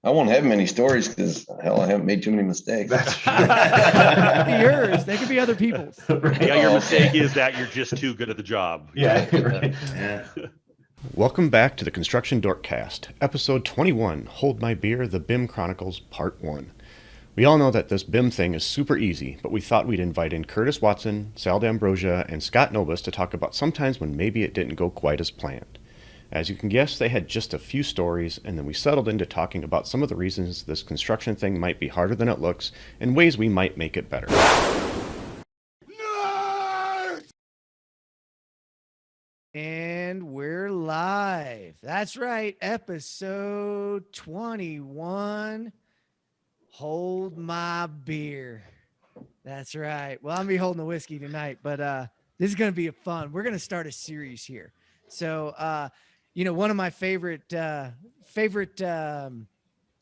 I won't have many stories because hell, I haven't made too many mistakes. That's true. They could be yours. They could be other people's. Yeah, your mistake is that you're just too good at the job. Yeah, right. Yeah. Welcome back to the Construction DorkCast, episode 21, Hold My Beer, the Bim Chronicles, part 1. We all know that this BIM thing is super easy, but we thought we'd invite in Curtis Watson, Sal D'Ambrosia, and Scott Nobis to talk about sometimes when maybe it didn't go quite as planned. As you can guess, they had just a few stories, and then we settled into talking about some of the reasons this construction thing might be harder than it looks, and ways we might make it better. And we're live. That's right, episode 21. Hold my beer. That's right. Well, I'm gonna be holding the whiskey tonight, but this is gonna be fun. We're gonna start a series here. So, one of my favorite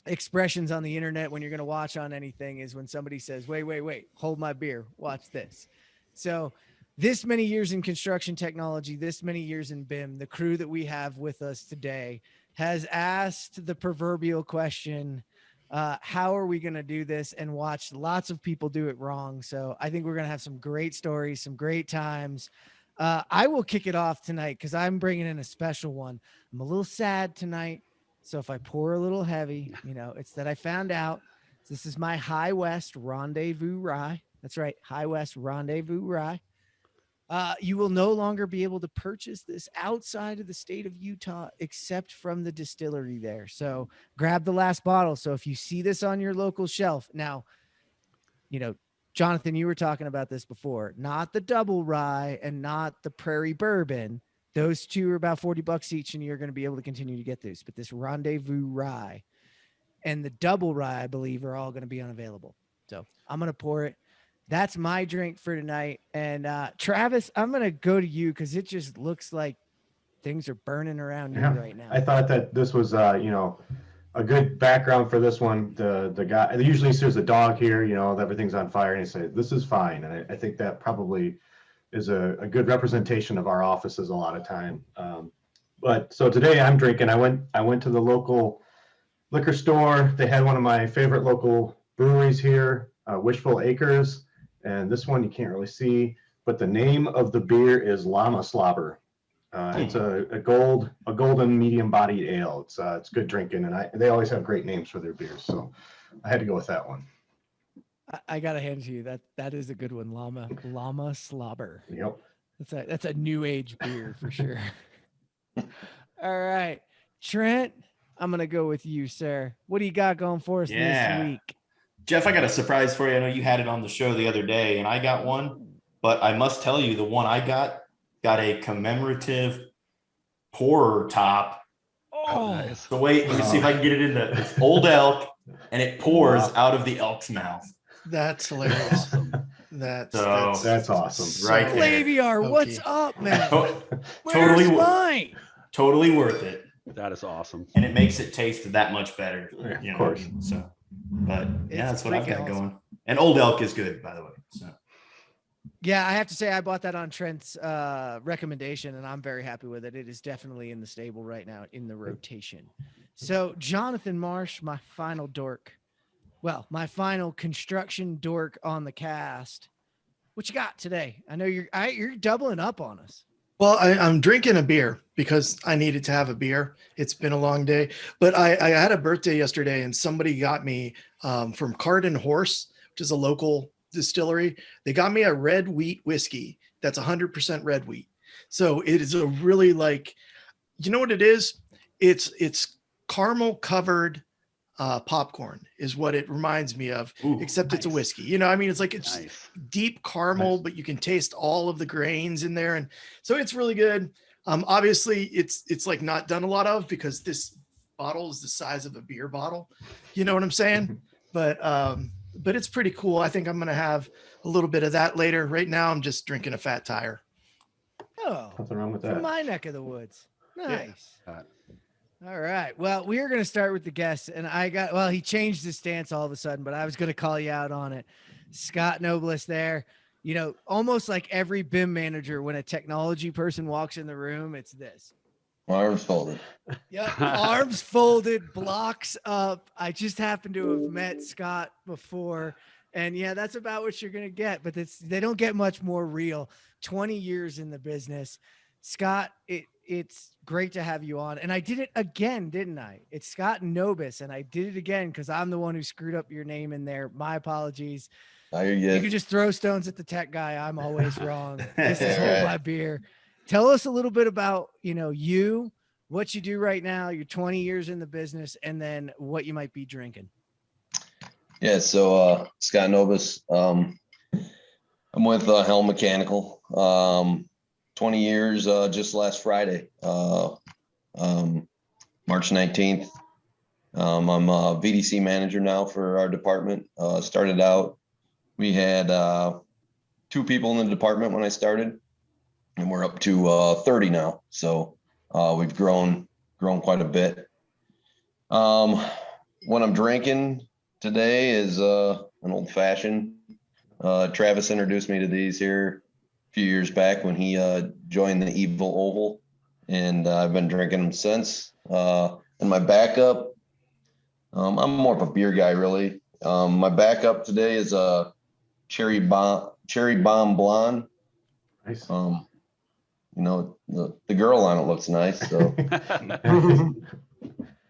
expressions on the internet when you're gonna watch on anything is when somebody says, "Wait, hold my beer. Watch this." So, this many years in construction technology, this many years in BIM, the crew that we have with us today has asked the proverbial question. How are we going to do this, and watch lots of people do it wrong. So I think we're going to have some great stories, some great times. I will kick it off tonight because I'm bringing in a special one. I'm a little sad tonight. So if I pour a little heavy, it's that I found out this is my High West Rendezvous Rye. That's right. High West Rendezvous Rye. You will no longer be able to purchase this outside of the state of Utah, except from the distillery there. So grab the last bottle. So if you see this on your local shelf now, Jonathan, you were talking about this before, not the double rye and not the prairie bourbon. Those two are about $40 each, and you're going to be able to continue to get those. But this Rendezvous Rye and the double rye, I believe, are all going to be unavailable. So I'm going to pour it. That's my drink for tonight. And Travis, I'm going to go to you because it just looks like things are burning around you right now. I thought that this was, a good background for this one. The guy, usually there's a dog here, everything's on fire, and he says, "This is fine." And I think that probably is a good representation of our offices a lot of time. But so today I'm drinking. I went to the local liquor store. They had one of my favorite local breweries here, Wishful Acres. And this one you can't really see, but the name of the beer is Llama Slobber. It's a golden medium bodied ale. It's good drinking, and they always have great names for their beers, so I had to go with that one. I gotta hand it to you. That is a good one. Llama Slobber. Yep. That's a new age beer for sure. All right, Trent, I'm gonna go with you, sir. What do you got going for us this week? Jeff, I got a surprise for you. I know you had it on the show the other day, and I got one, but I must tell you, the one I got a commemorative pourer top. Oh, Nice. So wait, let me see if I can get it in it's old elk, and it pours out of the elk's mouth. That's hilarious. That's awesome. Right there. Flaviar, what's up, man? Totally, Where's mine? totally worth it. That is awesome. And it makes it taste that much better. Of course. So, but yeah, that's what I've got awesome. going. And old elk is good, by the way. So. Yeah, I have to say I bought that on Trent's recommendation, and I'm very happy with it. It is definitely in the stable right now in the rotation. So, Jonathan Marsh, my final dork. Well, my final construction dork on the cast. What you got today? I know you're doubling up on us. Well, I'm drinking a beer because I needed to have a beer. It's been a long day, but I had a birthday yesterday, and somebody got me from Cart and Horse, which is a local distillery. They got me a red wheat whiskey that's 100% red wheat. So it is a really you know what it is? It's caramel covered popcorn is what it reminds me of. Ooh, except nice. It's a whiskey. It's like it's Nice. deep caramel, but you can taste all of the grains in there, and so it's really good. Obviously it's like not done a lot of because this bottle is the size of a beer bottle. You know what I'm saying? But it's pretty cool. I think I'm gonna have a little bit of that later. Right now I'm just drinking a Fat Tire. Oh, Nothing wrong with from that. my neck of the woods. Nice. Yeah. All right. Well, we are going to start with the guests, and he changed his stance all of a sudden, but I was going to call you out on it. Scott Nobis there, almost like every BIM manager, when a technology person walks in the room, it's this. Arms folded. Yeah, arms folded, blocks up. I just happened to have met Scott before, and yeah, that's about what you're gonna get. But they don't get much more real. 20 years in the business, Scott. It's great to have you on, and I did it again, didn't I? It's Scott Nobis, and I did it again because I'm the one who screwed up your name in there. My apologies. You can just throw stones at the tech guy. I'm always wrong. This is Hold My Beer. Tell us a little bit about you. What you do right now, you're 20 years in the business, and then what you might be drinking. Yeah, so Scott Nobis, I'm with Helm Mechanical, 20 years, just last Friday, March 19th. I'm a VDC manager now for our department. Started out, we had 2 people in the department when I started, and we're up to 30 now. So we've grown quite a bit. What I'm drinking today is an old fashioned. Travis introduced me to these here a few years back when he joined the Evil Oval, and I've been drinking them since. And my backup, I'm more of a beer guy, really. My backup today is a cherry bomb blonde. Nice. The girl on it looks nice. So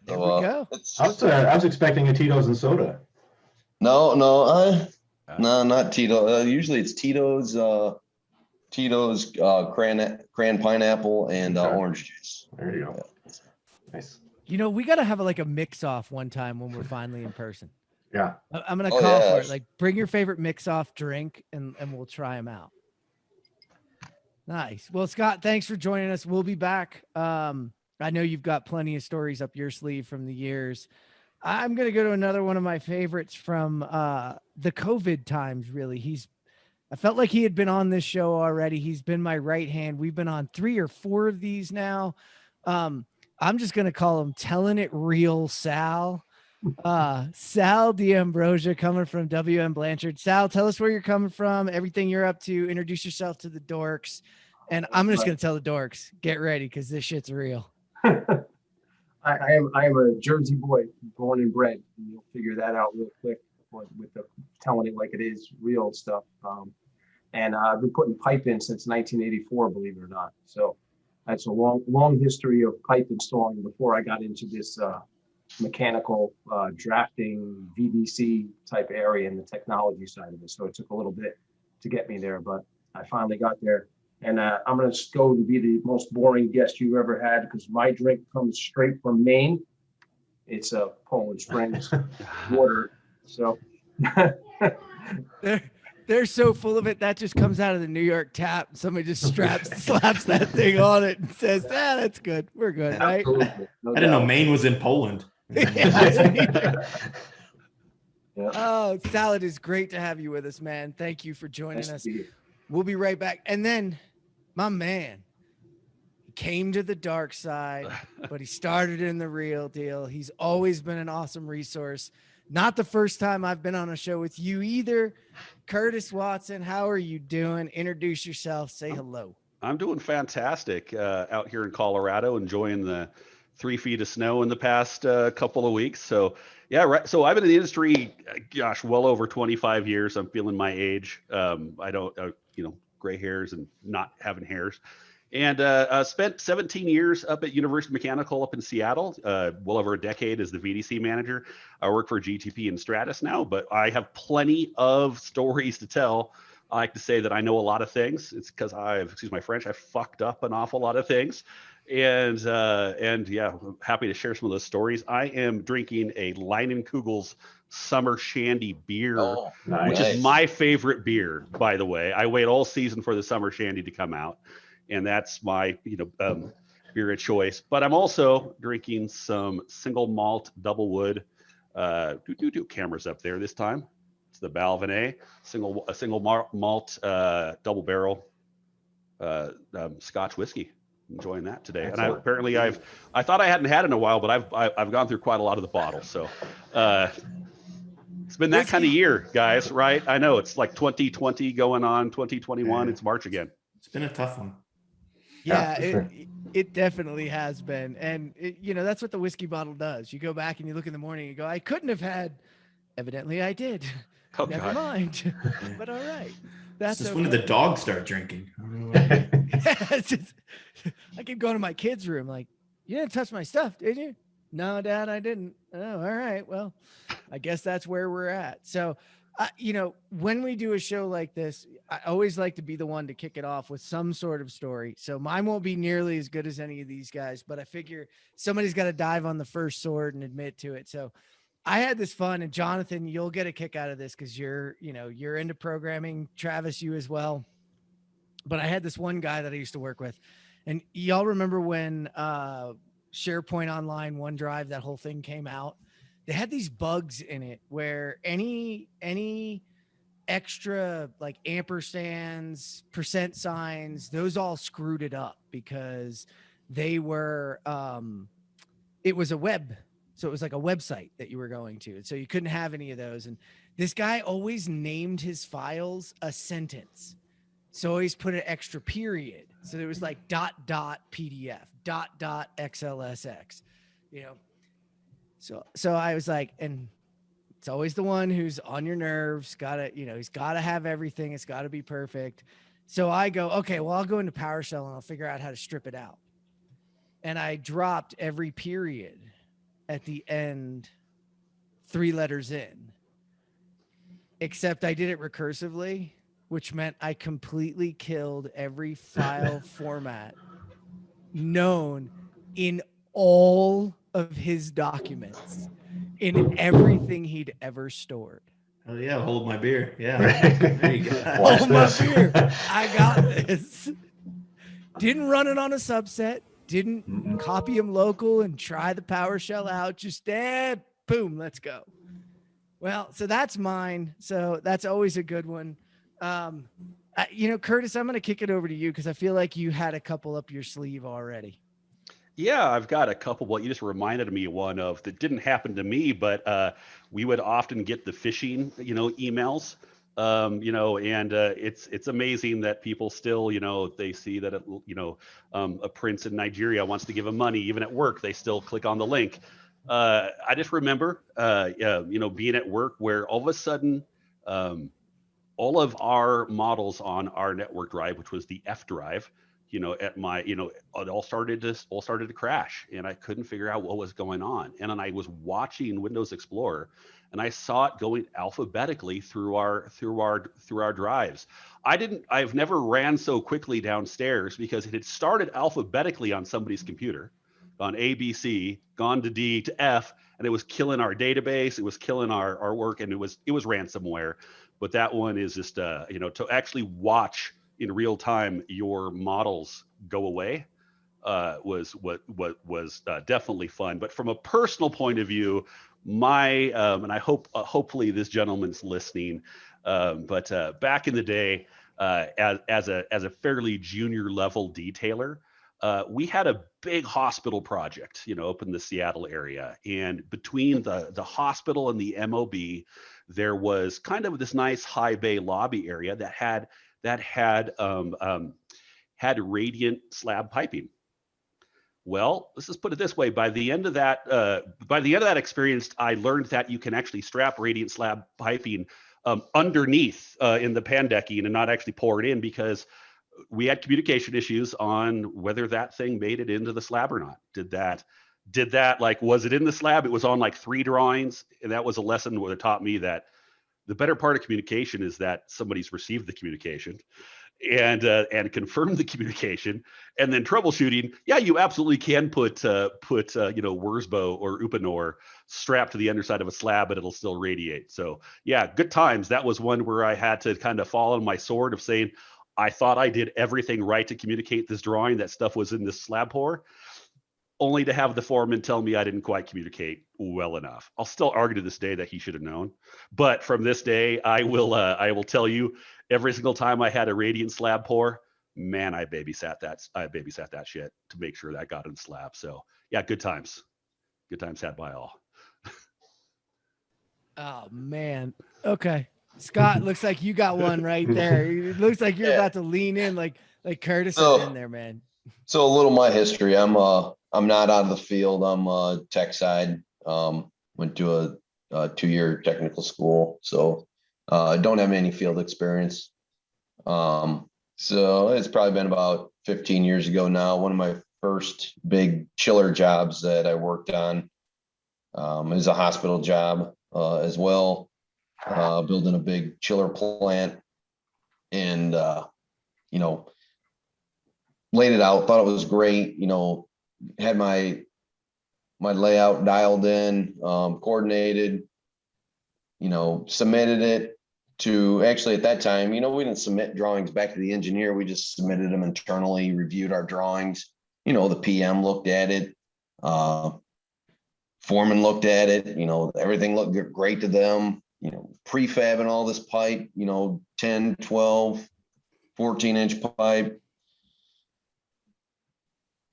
There we go. I was expecting a Tito's and soda. No, not Tito. Usually it's Tito's cran pineapple and orange juice. There you go. Nice. We got to have a mix off one time when we're finally in person. Yeah. I'm going to call for it. Like, bring your favorite mix off drink and we'll try them out. Nice. Well, Scott, thanks for joining us. We'll be back. I know you've got plenty of stories up your sleeve from the years. I'm going to go to another one of my favorites from the COVID times, really. I felt like he had been on this show already. He's been my right hand. We've been on 3 or 4 of these now. I'm just going to call him Telling It Real Sal. Sal D'Ambrosia, coming from WM Blanchard. Sal, tell us where you're coming from, everything you're up to. Introduce yourself to the dorks. And I'm just going to tell the dorks, get ready, because this shit's real. I am a Jersey boy, born and bred. And you'll figure that out real quick with the telling it like it is, real stuff. And I've been putting pipe in since 1984, believe it or not. So that's a long history of pipe installing before I got into this mechanical drafting VDC type area and the technology side of it. So it took a little bit to get me there, but I finally got there. And I'm going to go to be the most boring guest you've ever had because my drink comes straight from Maine. It's Poland Springs water. So they're so full of it that just comes out of the New York tap. Somebody just slaps that thing on it and says, that's good. We're good, right? I didn't know Maine was in Poland. Yeah. Oh, Sal, it is great to have you with us, man. Thank you for joining us. We'll be right back. And then my man came to the dark side, but he started in the real deal. He's always been an awesome resource. Not the first time I've been on a show with you either. Curtis Watson, how are you doing? Introduce yourself. Say hello. I'm doing fantastic out here in Colorado, enjoying the 3 feet of snow in the past couple of weeks. So yeah, right. So I've been in the industry, well over 25 years. I'm feeling my age. I don't, gray hairs and not having hairs. And spent 17 years up at University Mechanical up in Seattle, well over a decade as the VDC manager. I work for GTP and Stratus now, but I have plenty of stories to tell. I like to say that I know a lot of things. It's because excuse my French, I fucked up an awful lot of things. And yeah, I'm happy to share some of those stories. I am drinking a Leinenkugel's Summer Shandy beer, which is my favorite beer, by the way. I wait all season for the Summer Shandy to come out, and that's my beer of choice. But I'm also drinking some single malt double wood. Cameras up there this time. It's the Balvenie single malt double barrel Scotch whiskey. Enjoying that today. Excellent. And I thought I hadn't had it in a while, but I've gone through quite a lot of the bottle. So it's been that kind of year, guys, right? I know it's like 2020 going on 2021. It's March again. It's been a tough one. Yeah, sure. It definitely has been. And that's what the whiskey bottle does. You go back and you look in the morning and you go, I couldn't have had, evidently I did. Oh, Never God. mind. But all right. That's Just okay. when did the dogs start drinking? I don't know. It's just, I keep going to my kids' room like, you didn't touch my stuff, did you? No, Dad, I didn't. Oh, all right. Well, I guess that's where we're at. So, when we do a show like this, I always like to be the one to kick it off with some sort of story. So mine won't be nearly as good as any of these guys, but I figure somebody's got to dive on the first sword and admit to it. So I had this fun, and Jonathan, you'll get a kick out of this because you're into programming. Travis, you as well. But I had this one guy that I used to work with, and y'all remember when SharePoint Online, OneDrive, that whole thing came out? They had these bugs in it where any extra like ampersands, percent signs, those all screwed it up because they were it was a web. So it was like a website that you were going to. And so you couldn't have any of those. And this guy always named his files a sentence. So always put an extra period. So there was like .PDF, .xlsx, So I was like, and it's always the one who's on your nerves, he's got to have everything. It's got to be perfect. So I go, okay, well, I'll go into PowerShell and I'll figure out how to strip it out. And I dropped every period at the end, 3 letters in, except I did it recursively, which meant I completely killed every file format known in all of his documents, in everything he'd ever stored. Oh yeah, hold my beer. Yeah, there you go. Hold my beer. I got this. Didn't run it on a subset. Didn't copy him local and try the PowerShell out. Just boom, let's go. Well, so that's mine. So that's always a good one. Curtis, I'm going to kick it over to you because I feel like you had a couple up your sleeve already. Yeah, I've got a couple. Well, you just reminded me one of that didn't happen to me, but we would often get the phishing, emails, and it's amazing that people still, they see that, a prince in Nigeria wants to give them money, even at work, they still click on the link. I just remember, being at work where all of a sudden, all of our models on our network drive, which was the F drive, at my, it all started to crash, and I couldn't figure out what was going on. And then I was watching Windows Explorer, and I saw it going alphabetically through our drives. I've never ran so quickly downstairs because it had started alphabetically on somebody's computer, on A, B, C, gone to D to F, and it was killing our database. It was killing our work, and it was ransomware. But that one is just, to actually watch in real time your models go away was definitely fun. But from a personal point of view, and I hope hopefully this gentleman's listening, but back in the day, as a fairly junior level detailer, we had a big hospital project, up in the Seattle area, and between the hospital and the MOB, there was kind of this nice high bay lobby area that had radiant slab piping. Well, let's just put it this way: by the end of that experience, I learned that you can actually strap radiant slab piping underneath in the pan decking and not actually pour it in, because we had communication issues on whether that thing made it into the slab or not. Did that like, was it in the slab? It was on like 3 drawings, and that was a lesson that taught me that the better part of communication is that somebody's received the communication and confirmed the communication, and then troubleshooting. Yeah, you absolutely can put Wurzbo or Uponor strapped to the underside of a slab, but it'll still radiate. So yeah, good times. That was one where I had to kind of fall on my sword of saying, I thought I did everything right to communicate this drawing. That stuff was in this slab pour, only to have the foreman tell me I didn't quite communicate well enough. I'll still argue to this day that he should have known. But from this day, I will tell you, every single time I had a radiant slab pour, man, I babysat that shit to make sure that got in the slab. So yeah, good times had by all. Oh man. Okay. Scott, looks like you got one right there. It looks like you're about to lean in like Curtis is in there, man. So a little my history. I'm not out of the field. I'm tech side. Went to a 2-year technical school, so I don't have any field experience. So it's probably been about 15 years ago now. One of my first big chiller jobs that I worked on is a hospital job as well, building a big chiller plant, and you know, laid it out. Thought it was great. Had my layout dialed in, coordinated. Submitted it to, actually at that time, we didn't submit drawings back to the engineer. We just submitted them internally, reviewed our drawings. The PM looked at it. Foreman looked at it. Everything looked great to them. Prefab and all this pipe, 10, 12, 14-inch pipe.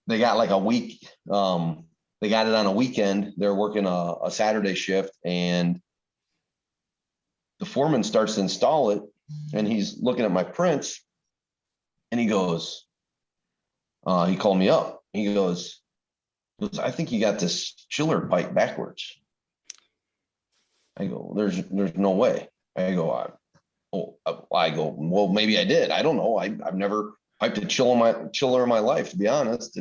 They got like a week. They got it on a weekend. They're working a Saturday shift, and the foreman starts to install it, and he's looking at my prints, and he goes, he called me up. He goes, I think you got this chiller pipe backwards. I go, there's no way. I go, well, maybe I did. I don't know. I've never piped a chiller in my life, to be honest.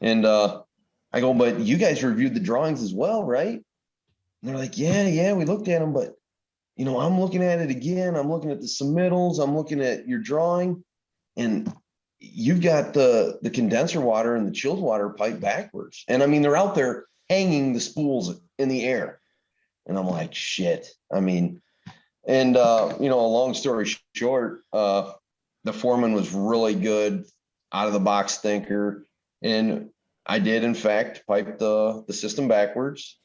And I go, but you guys reviewed the drawings as well, right? And they're like, yeah, we looked at them, but I'm looking at it again. I'm looking at the submittals. I'm looking at your drawing, and you've got the condenser water and the chilled water pipe backwards. And I mean, they're out there hanging the spools in the air. And I'm like, shit. I mean, and a long story short, the foreman was really good, out of the box thinker. And I did, in fact, pipe the system backwards,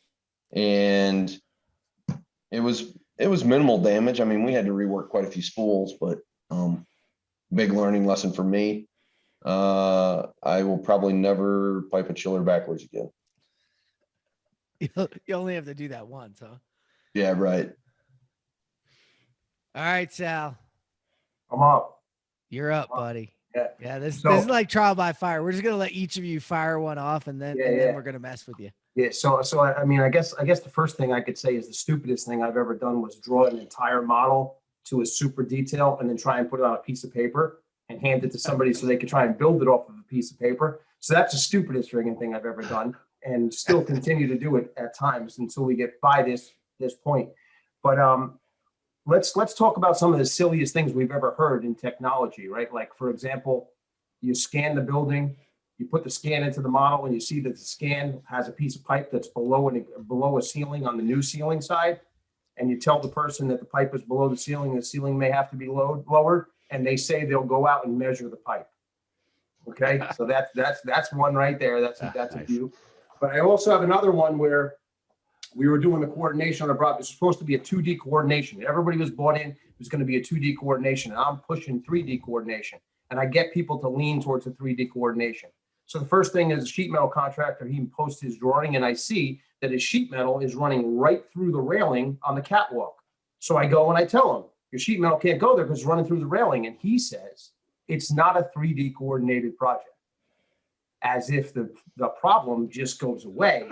and it was minimal damage. I mean, we had to rework quite a few spools, but big learning lesson for me. I will probably never pipe a chiller backwards again. You only have to do that once, huh? Yeah, right. All right, Sal. I'm up. You're up, buddy. Yeah. This is like trial by fire. We're just gonna let each of you fire one off, and then we're gonna mess with you. Yeah. So I mean, I guess the first thing I could say is the stupidest thing I've ever done was draw an entire model to a super detail and then try and put it on a piece of paper and hand it to somebody so they could try and build it off of a piece of paper. So that's the stupidest friggin' thing I've ever done, and still continue to do it at times until we get by this point. But let's talk about some of the silliest things we've ever heard in technology, right? Like, for example, you scan the building, you put the scan into the model, and you see that the scan has a piece of pipe that's below a ceiling on the new ceiling side, and you tell the person that the pipe is below the ceiling may have to be lowered, and they say they'll go out and measure the pipe. Okay, so that's one right there. That's nice. A view. But I also have another one where we were doing the coordination on a project. It was supposed to be a 2D coordination. Everybody was bought in. It was going to be a 2D coordination, and I'm pushing 3D coordination. And I get people to lean towards a 3D coordination. So the first thing is a sheet metal contractor. He posts his drawing, and I see that his sheet metal is running right through the railing on the catwalk. So I go and I tell him, your sheet metal can't go there because it's running through the railing. And he says, it's not a 3D coordinated project. As if the problem just goes away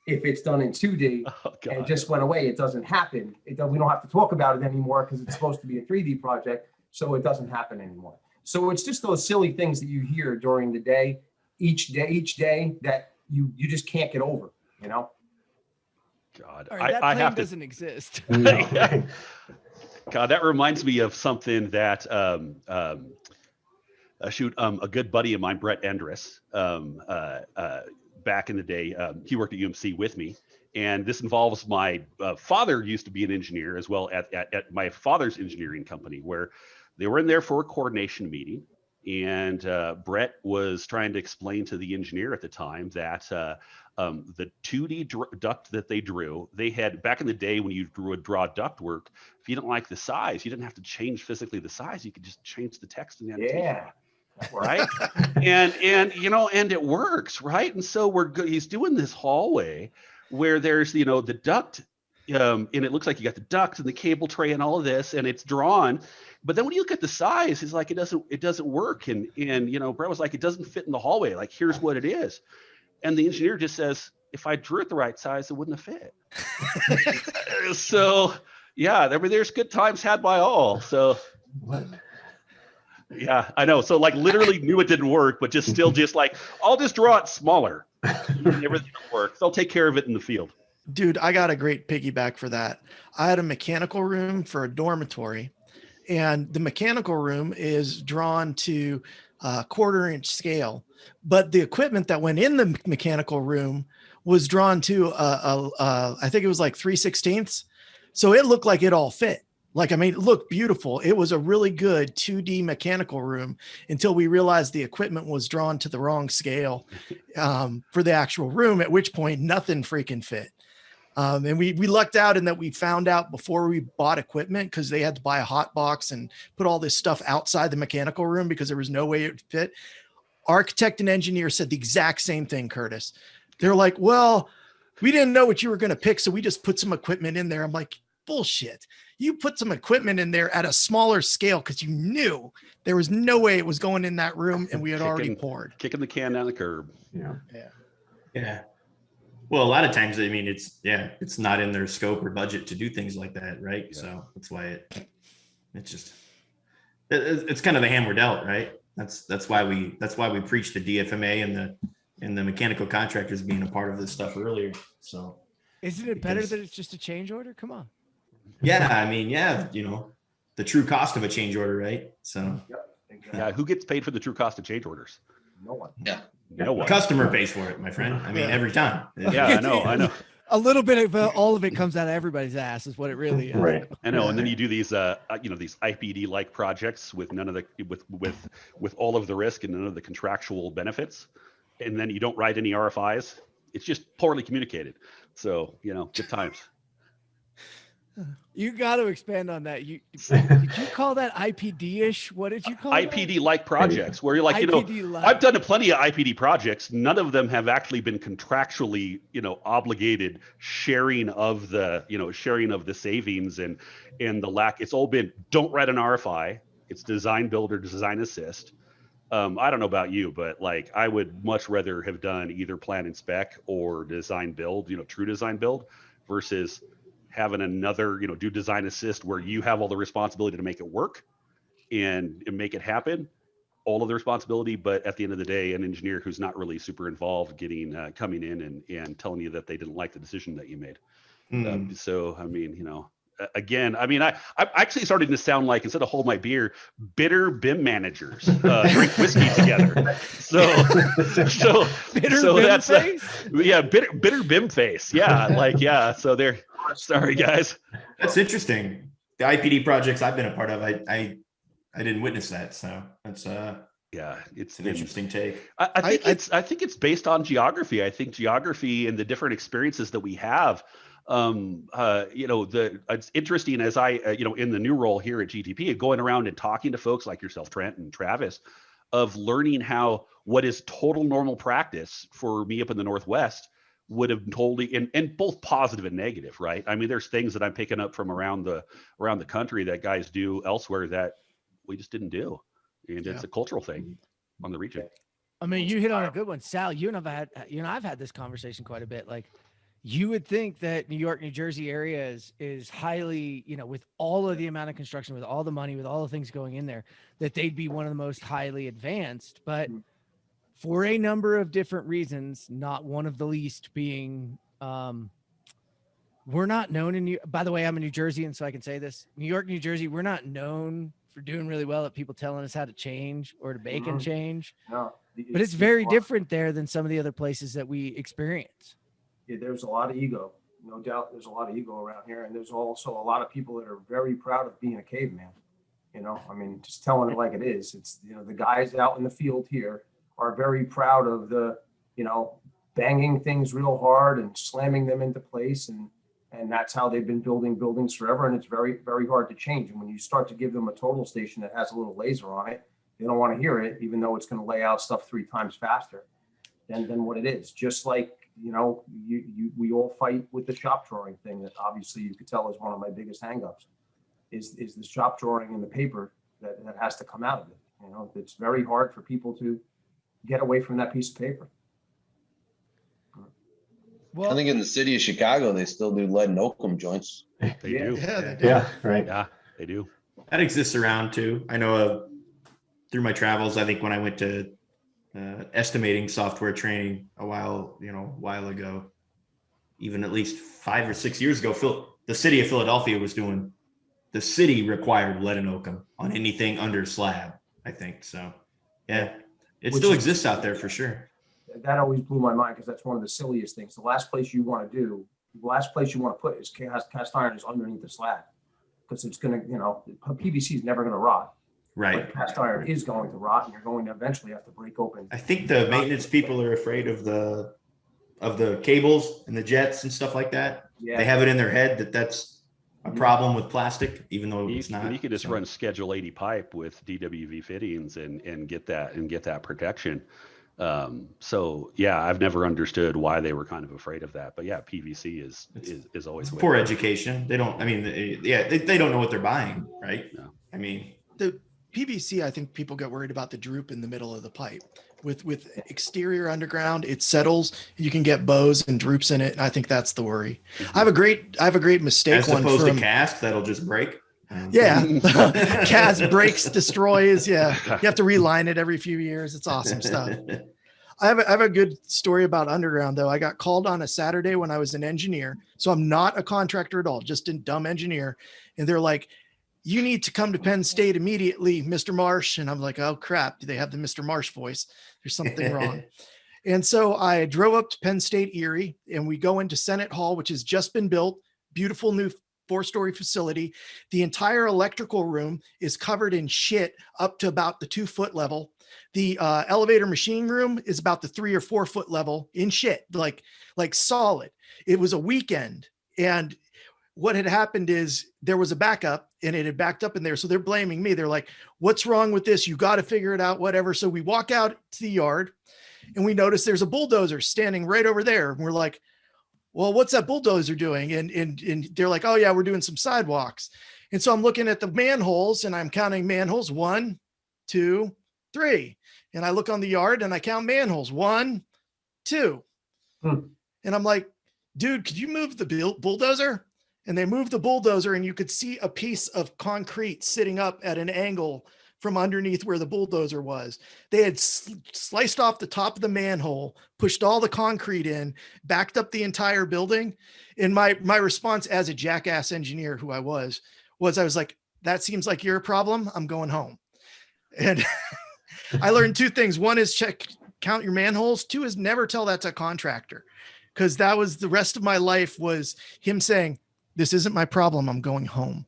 if it's done in 2D and it just went away. It doesn't happen. We don't have to talk about it anymore because it's supposed to be a 3D project, so it doesn't happen anymore. So it's just those silly things that you hear during the day, each day that you just can't get over, God, All right, that plane doesn't exist. God, that reminds me of something that a good buddy of mine, Brett Endress, back in the day, he worked at UMC with me, and this involves my father used to be an engineer as well at my father's engineering company, where they were in there for a coordination meeting, and Brett was trying to explain to the engineer at the time that the 2D duct that they drew, they had back in the day when you would draw duct work, if you didn't like the size, you didn't have to change physically the size, you could just change the text in the annotation. Yeah. Right. and it works, right? And so he's doing this hallway where there's the duct, and it looks like you got the duct and the cable tray and all of this, and it's drawn, But then when you look at the size, he's like, it doesn't work. And Brett was like, it doesn't fit in the hallway. Like, here's what it is. And the engineer just says, if I drew it the right size, it wouldn't have fit. So yeah, I mean, there's good times had by all. So What? yeah, I know. So like literally knew it didn't work, but just like, I'll just draw it smaller. Everything will work. They'll take care of it in the field. Dude, I got a great piggyback for that. I had a mechanical room for a dormitory, and the mechanical room is drawn to 1/4-inch scale, but the equipment that went in the mechanical room was drawn to I think it was like 3/16. So it looked like it all fit. Like, I mean, it looked beautiful. It was a really good 2D mechanical room until we realized the equipment was drawn to the wrong scale for the actual room, at which point nothing freaking fit. And we lucked out in that we found out before we bought equipment, because they had to buy a hot box and put all this stuff outside the mechanical room because there was no way it would fit. Architect and engineer said the exact same thing, Curtis. They're like, well, we didn't know what you were going to pick, so we just put some equipment in there. I'm like, bullshit. You put some equipment in there at a smaller scale because you knew there was no way it was going in that room, and we had already poured. Kicking the can down the curb. Yeah. Well, a lot of times, I mean, it's not in their scope or budget to do things like that, right? Yeah. So that's why it's kind of the hand we're dealt, right? That's why we preach the DFMA and the mechanical contractors being a part of this stuff earlier. So isn't it better that it's just a change order? Come on. Yeah, I mean, the true cost of a change order, right? So Exactly. Yeah, who gets paid for the true cost of change orders? No one. Yeah. No one. The customer pays for it, my friend. I mean, every time. Yeah, I know. A little bit of all of it comes out of everybody's ass is what it really is. Right. I know. And then you do these, these IPD like projects with none of the with all of the risk and none of the contractual benefits, and then you don't write any RFIs. It's just poorly communicated. So good times. You got to expand on that. Did you call that IPD-ish? What did you call it? IPD like projects where you're like, IPD-like. I've done plenty of IPD projects. None of them have actually been contractually, obligated sharing of the savings and the lack. It's all been, don't write an RFI. It's design build or design assist. I don't know about you, but like I would much rather have done either plan and spec or design build, true design build, versus having another, do design assist where you have all the responsibility to make it work and make it happen, all of the responsibility. But at the end of the day, an engineer who's not really super involved coming in and telling you that they didn't like the decision that you made. So, I mean, again, I mean, I'm actually starting to sound like, instead of hold my beer, bitter BIM managers drink whiskey together. So Bitter so BIM that's face? bitter BIM face. Yeah, So they're sorry, guys. That's interesting. The IPD projects I've been a part of, I didn't witness that. So that's it's an interesting take. I think it's based on geography. I think geography and the different experiences that we have. It's interesting as I, in the new role here at GTP, going around and talking to folks like yourself, Trent and Travis, of learning how what is total normal practice for me up in the Northwest would have totally, and both positive and negative, right? I mean, there's things that I'm picking up from around the country that guys do elsewhere that we just didn't do. And it's a cultural thing on the region. I mean, you hit on a good one, Sal. I've had this conversation quite a bit. Like, you would think that New York, New Jersey area is highly, with all of the amount of construction, with all the money, with all the things going in there, that they'd be one of the most highly advanced. But for a number of different reasons, not one of the least being, we're not known by the way, I'm a New Jerseyan, so I can say this. New York, New Jersey, we're not known for doing really well at people telling us how to change or to bake and change. No, but it's very different there than some of the other places that we experience. Yeah, there's a lot of ego, no doubt. There's a lot of ego around here, and there's also a lot of people that are very proud of being a caveman. I mean, just telling it like it is. It's the guys out in the field here are very proud of the banging things real hard and slamming them into place, and that's how they've been building buildings forever. And it's very, very hard to change. And when you start to give them a total station that has a little laser on it, they don't want to hear it, even though it's going to lay out stuff 3 times faster than what it is. Just like we all fight with the shop drawing thing that obviously you could tell is one of my biggest hangups. is the shop drawing and the paper that has to come out of it. You know, it's very hard for people to get away from that piece of paper. Well, I think in the city of Chicago, they still do lead and oakum joints. They Yeah. do. Yeah, they do. Yeah, right. Yeah, they do. That exists around too. I know through my travels, I think when I went to estimating software training a while ago, even at least 5 or 6 years ago, the city of Philadelphia was doing, the city required lead and oakum on anything under slab, I think. So yeah, it Which still is- exists out there for sure. That always blew my mind because that's one of the silliest things. The last place you want to put is cast iron is underneath the slab, because it's going to, PVC is never going to rot. Right. But cast iron is going to rot, and you're going to eventually have to break open. I think the maintenance people are afraid of the cables and the jets and stuff like that. Yeah. They have it in their head that that's a problem with plastic, even though You, it's not. you could just So- run Schedule 80 pipe with DWV fittings and get that protection. So yeah, I've never understood why they were kind of afraid of that. But yeah, PVC is always It's poor way- education. They don't. I mean, they don't know what they're buying, right? No. I mean, The PVC, I think people get worried about the droop in the middle of the pipe. With exterior underground, it settles. You can get bows and droops in it. And I think that's the worry. I have a great mistake as one opposed from to cast, that'll just break. yeah, cast breaks, destroys. Yeah, you have to reline it every few years. It's awesome stuff. I have a good story about underground though. I got called on a Saturday when I was an engineer, so I'm not a contractor at all, just a dumb engineer, and they're like, "You need to come to Penn State immediately, Mr. Marsh." And I'm like, "Oh crap, do they have the Mr. Marsh voice? There's something wrong." And so I drove up to Penn State Erie, and we go into Senate Hall, which has just been built, beautiful new 4-story facility. The entire electrical room is covered in shit up to about the 2-foot level. The elevator machine room is about the 3 or 4 foot level in shit, like solid. It was a weekend, and what had happened is there was a backup, and it had backed up in there. So they're blaming me. They're like, "What's wrong with this? You got to figure it out, whatever." So we walk out to the yard, and we notice there's a bulldozer standing right over there. And we're like, "Well, what's that bulldozer doing?" And they're like, "Oh yeah, we're doing some sidewalks." And so I'm looking at the manholes, and I'm counting manholes, 1, 2, 3. And I look on the yard and I count manholes, 1, 2. And I'm like, "Dude, could you move the bulldozer?" And they moved the bulldozer, and you could see a piece of concrete sitting up at an angle from underneath where the bulldozer was. They had sliced off the top of the manhole, pushed all the concrete in, backed up the entire building. And my response as a jackass engineer who I was like, "That seems like your problem. I'm going home." And I learned 2 things. One is count your manholes. 2 is never tell that to a contractor, because that was the rest of my life was him saying, "This isn't my problem. I'm going home."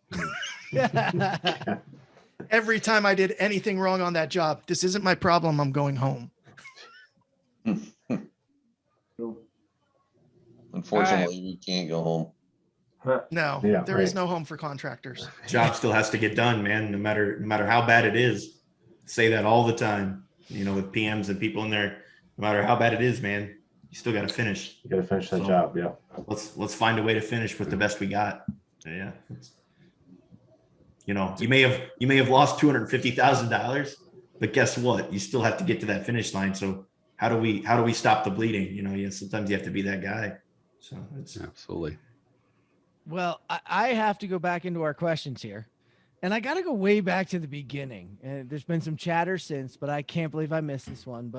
Every time I did anything wrong on that job, "This isn't my problem. I'm going home." Unfortunately, we can't go home. No, Yeah, there is right. no home for contractors. Job still has to get done, man. No matter how bad it is. Say that all the time. With PMs and people in there. No matter how bad it is, man, you still got to finish. You got to finish that So- job. Yeah. Let's find a way to finish with the best we got. Yeah. You may have lost $250,000, but guess what? You still have to get to that finish line. So how do we stop the bleeding? Sometimes you have to be that guy. So it's Absolutely. Well, I have to go back into our questions here. And I got to go way back to the beginning. And there's been some chatter since, but I can't believe I missed this one.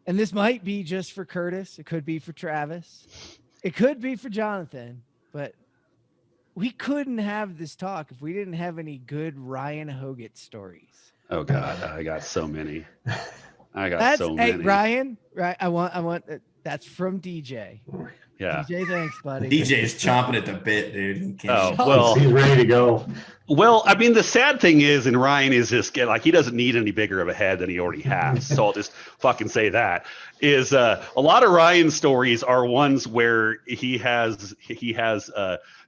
And this might be just for Curtis. It could be for Travis. It could be for Jonathan. But we couldn't have this talk if we didn't have any good Ryan Hoggett stories. Oh God, I got so many. Hey, many. Ryan, right? I want that's from DJ. Yeah. DJ, thanks, buddy. DJ's chomping at the bit, dude. He can't- Oh, well, He's ready to go. Well, I mean, the sad thing is, and Ryan is just he doesn't need any bigger of a head than he already has. So I'll just fucking say that is a lot of Ryan's stories are ones where he has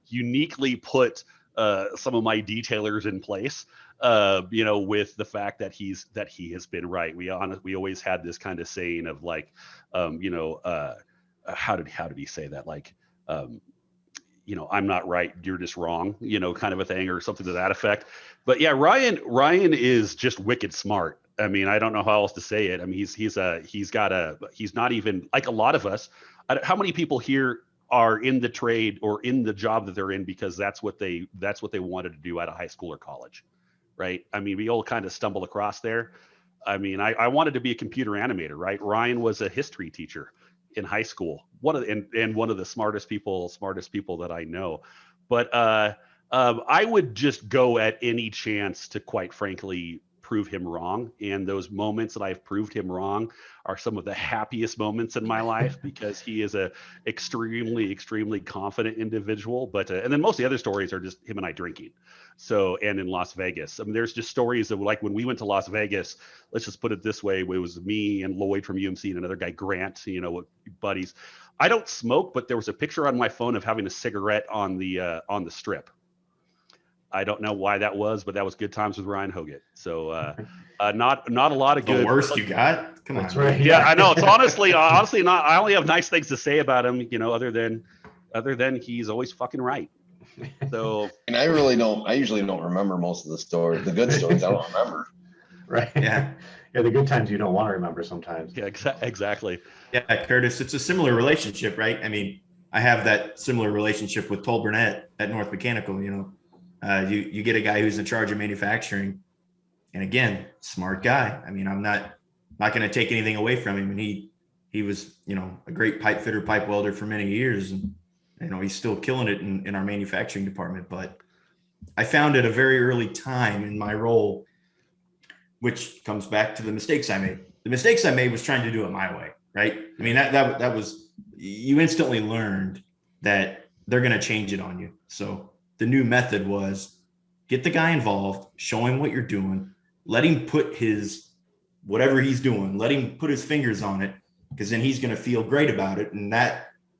uniquely put some of my detailers in place. With the fact that he has been right. We always had this kind of saying of like, how did he say that? Like, I'm not right, you're just wrong, kind of a thing, or something to that effect. But yeah, Ryan is just wicked smart. I mean, I don't know how else to say it. I mean, he's not even like a lot of us. How many people here are in the trade or in the job that they're in because that's what they wanted to do out of high school or college, right? I mean, we all kind of stumble across there. I mean, I wanted to be a computer animator, right? Ryan was a history teacher in high school, one of the smartest people that I know. But I would just go at any chance to, quite frankly, prove him wrong. And those moments that I've proved him wrong are some of the happiest moments in my life, because he is a extremely confident individual. But and then most of the other stories are just him and I drinking. So, and in Las Vegas, I mean, there's just stories of, like, when we went to Las Vegas, let's just put it this way, it was me and Lloyd from UMC and another guy, Grant, buddies. I don't smoke, but there was a picture on my phone of having a cigarette on the strip. I don't know why that was, but that was good times with Ryan Hoggett. So not a lot of good. The worst you got? Come on. That's right. Yeah, I know. It's honestly not. I only have nice things to say about him, other than he's always fucking right. So, and I usually don't remember most of the stories. The good stories I don't remember. Right. Yeah. Yeah. The good times you don't want to remember sometimes. Yeah, exactly. Yeah, Curtis, it's a similar relationship, right? I mean, I have that similar relationship with Toll Burnett at North Mechanical. You get a guy who's in charge of manufacturing, and again, smart guy. I mean, I'm not going to take anything away from him. And he was, a great pipe fitter, pipe welder for many years. And, he's still killing it in our manufacturing department. But I found at a very early time in my role, which comes back to the mistakes I made. The mistakes I made was trying to do it my way, right? I mean, that was, you instantly learned that they're going to change it on you. So the new method was get the guy involved, show him what you're doing, let him put whatever he's doing, let him put his fingers on it, because then he's going to feel great about it.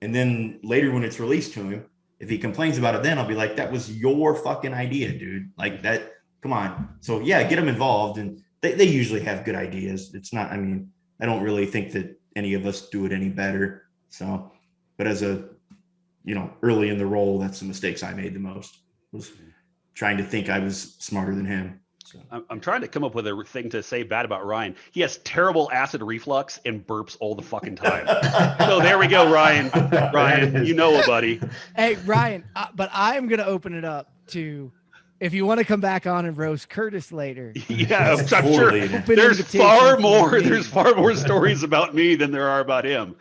And then later when it's released to him, if he complains about it, then I'll be like, that was your fucking idea, dude. Like that, come on. So yeah, get them involved. And they usually have good ideas. It's not, I mean, I don't really think that any of us do it any better. So, but as early in the role, that's the mistakes I made the most, was trying to think I was smarter than him. So. I'm trying to come up with a thing to say bad about Ryan. He has terrible acid reflux and burps all the fucking time. So there we go, Ryan. Ryan, buddy. Hey, Ryan, but I'm going to open it up to, if you want to come back on and roast Curtis later. Yeah, I'm sure there's far more stories about me than there are about him.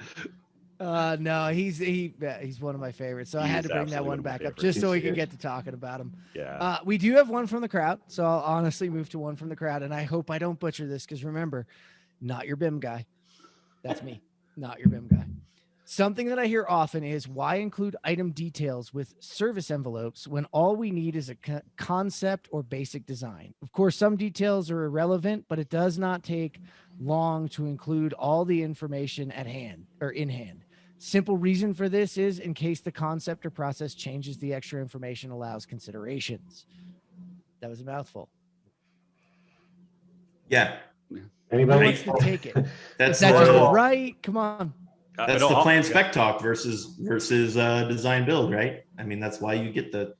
No, he's one of my favorites. So I had to bring that one back up just so we can get to talking about him. Yeah. We do have one from the crowd, so I'll honestly move to one from the crowd, and I hope I don't butcher this, because remember, not your BIM guy. That's me, not your BIM guy. Something that I hear often is, why include item details with service envelopes when all we need is a concept or basic design? Of course, some details are irrelevant, but it does not take long to include all the information at hand or in hand. Simple reason for this is in case the concept or process changes, the extra information allows considerations. That was a mouthful. Yeah. Anybody? Who wants to take it? That's Is that just right? Come on. That's the plan spec talk versus design build, right? I mean, that's why you get the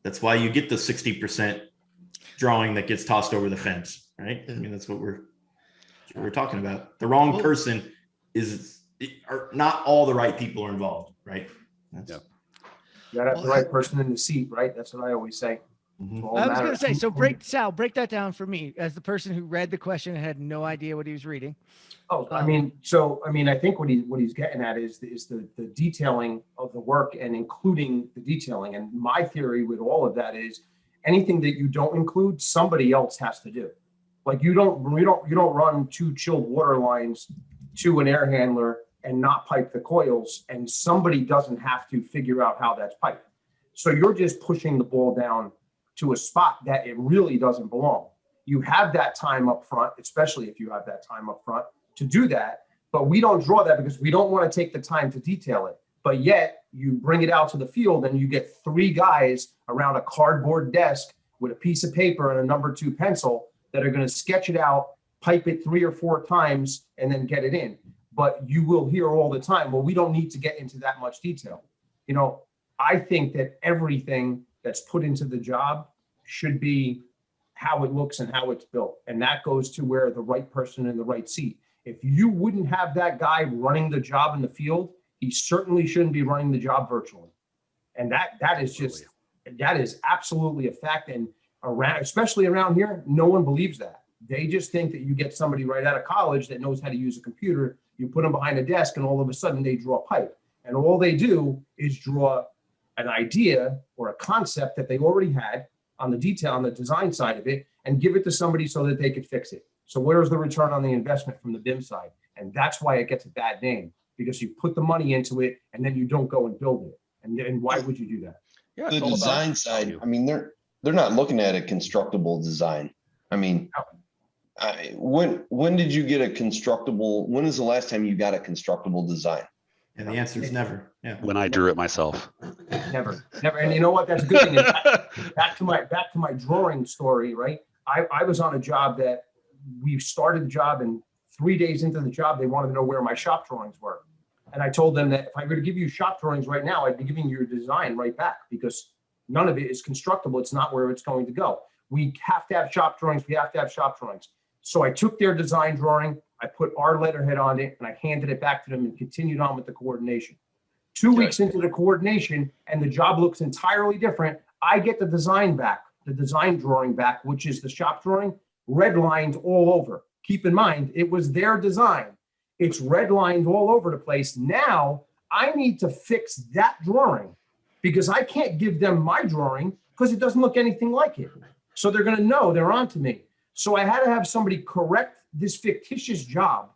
60% drawing that gets tossed over the fence, right? I mean, that's what we're talking about. The wrong person or not all the right people are involved, right? You gotta have the right person in the seat, right? That's what I always say. Mm-hmm. I was going to say, so Sal, break that down for me as the person who read the question and had no idea what he was reading. Oh, I mean, I think what he's getting at is the detailing of the work and including the detailing. And my theory with all of that is anything that you don't include, somebody else has to do. Like you don't run 2 chilled water lines to an air handler and not pipe the coils, and somebody doesn't have to figure out how that's piped. So you're just pushing the ball down to a spot that it really doesn't belong. You have that time up front, especially if you have that time up front to do that, but we don't draw that because we don't want to take the time to detail it. But yet you bring it out to the field and you get 3 guys around a cardboard desk with a piece of paper and a number 2 pencil that are going to sketch it out, pipe it 3 or 4 times, and then get it in. But you will hear all the time, well, we don't need to get into that much detail. I think that everything that's put into the job should be how it looks and how it's built. And that goes to where the right person in the right seat. If you wouldn't have that guy running the job in the field, he certainly shouldn't be running the job virtually. And that is absolutely a fact. And around, especially around here, no one believes that. They just think that you get somebody right out of college that knows how to use a computer, you put them behind a desk, and all of a sudden they draw pipe. And all they do is draw an idea or a concept that they already had on the detail, on the design side of it, and give it to somebody so that they could fix it. So where's the return on the investment from the BIM side? And that's why it gets a bad name, because you put the money into it and then you don't go and build it. And why would you do that? Yeah, The design side, I mean, they're not looking at a constructible design. I mean, when did you get a constructible? When is the last time you got a constructible design? And the answer is never. Yeah. when I drew it myself. Never. And you know what? That's a good thing. Back to my drawing story, right? I was on a job that we started the job, and 3 days into the job, they wanted to know where my shop drawings were. And I told them that if I were to give you shop drawings right now, I'd be giving you your design right back, because none of it is constructible. It's not where it's going to go. We have to have shop drawings. We have to have shop drawings. So I took their design drawing, I put our letterhead on it, and I handed it back to them and continued on with the coordination. 2 weeks into the coordination, and the job looks entirely different, I get the design back, the design drawing back, which is the shop drawing, redlined all over. Keep in mind, it was their design. It's redlined all over the place. Now I need to fix that drawing, because I can't give them my drawing because it doesn't look anything like it. So they're going to know they're on to me. So I had to have somebody correct this fictitious job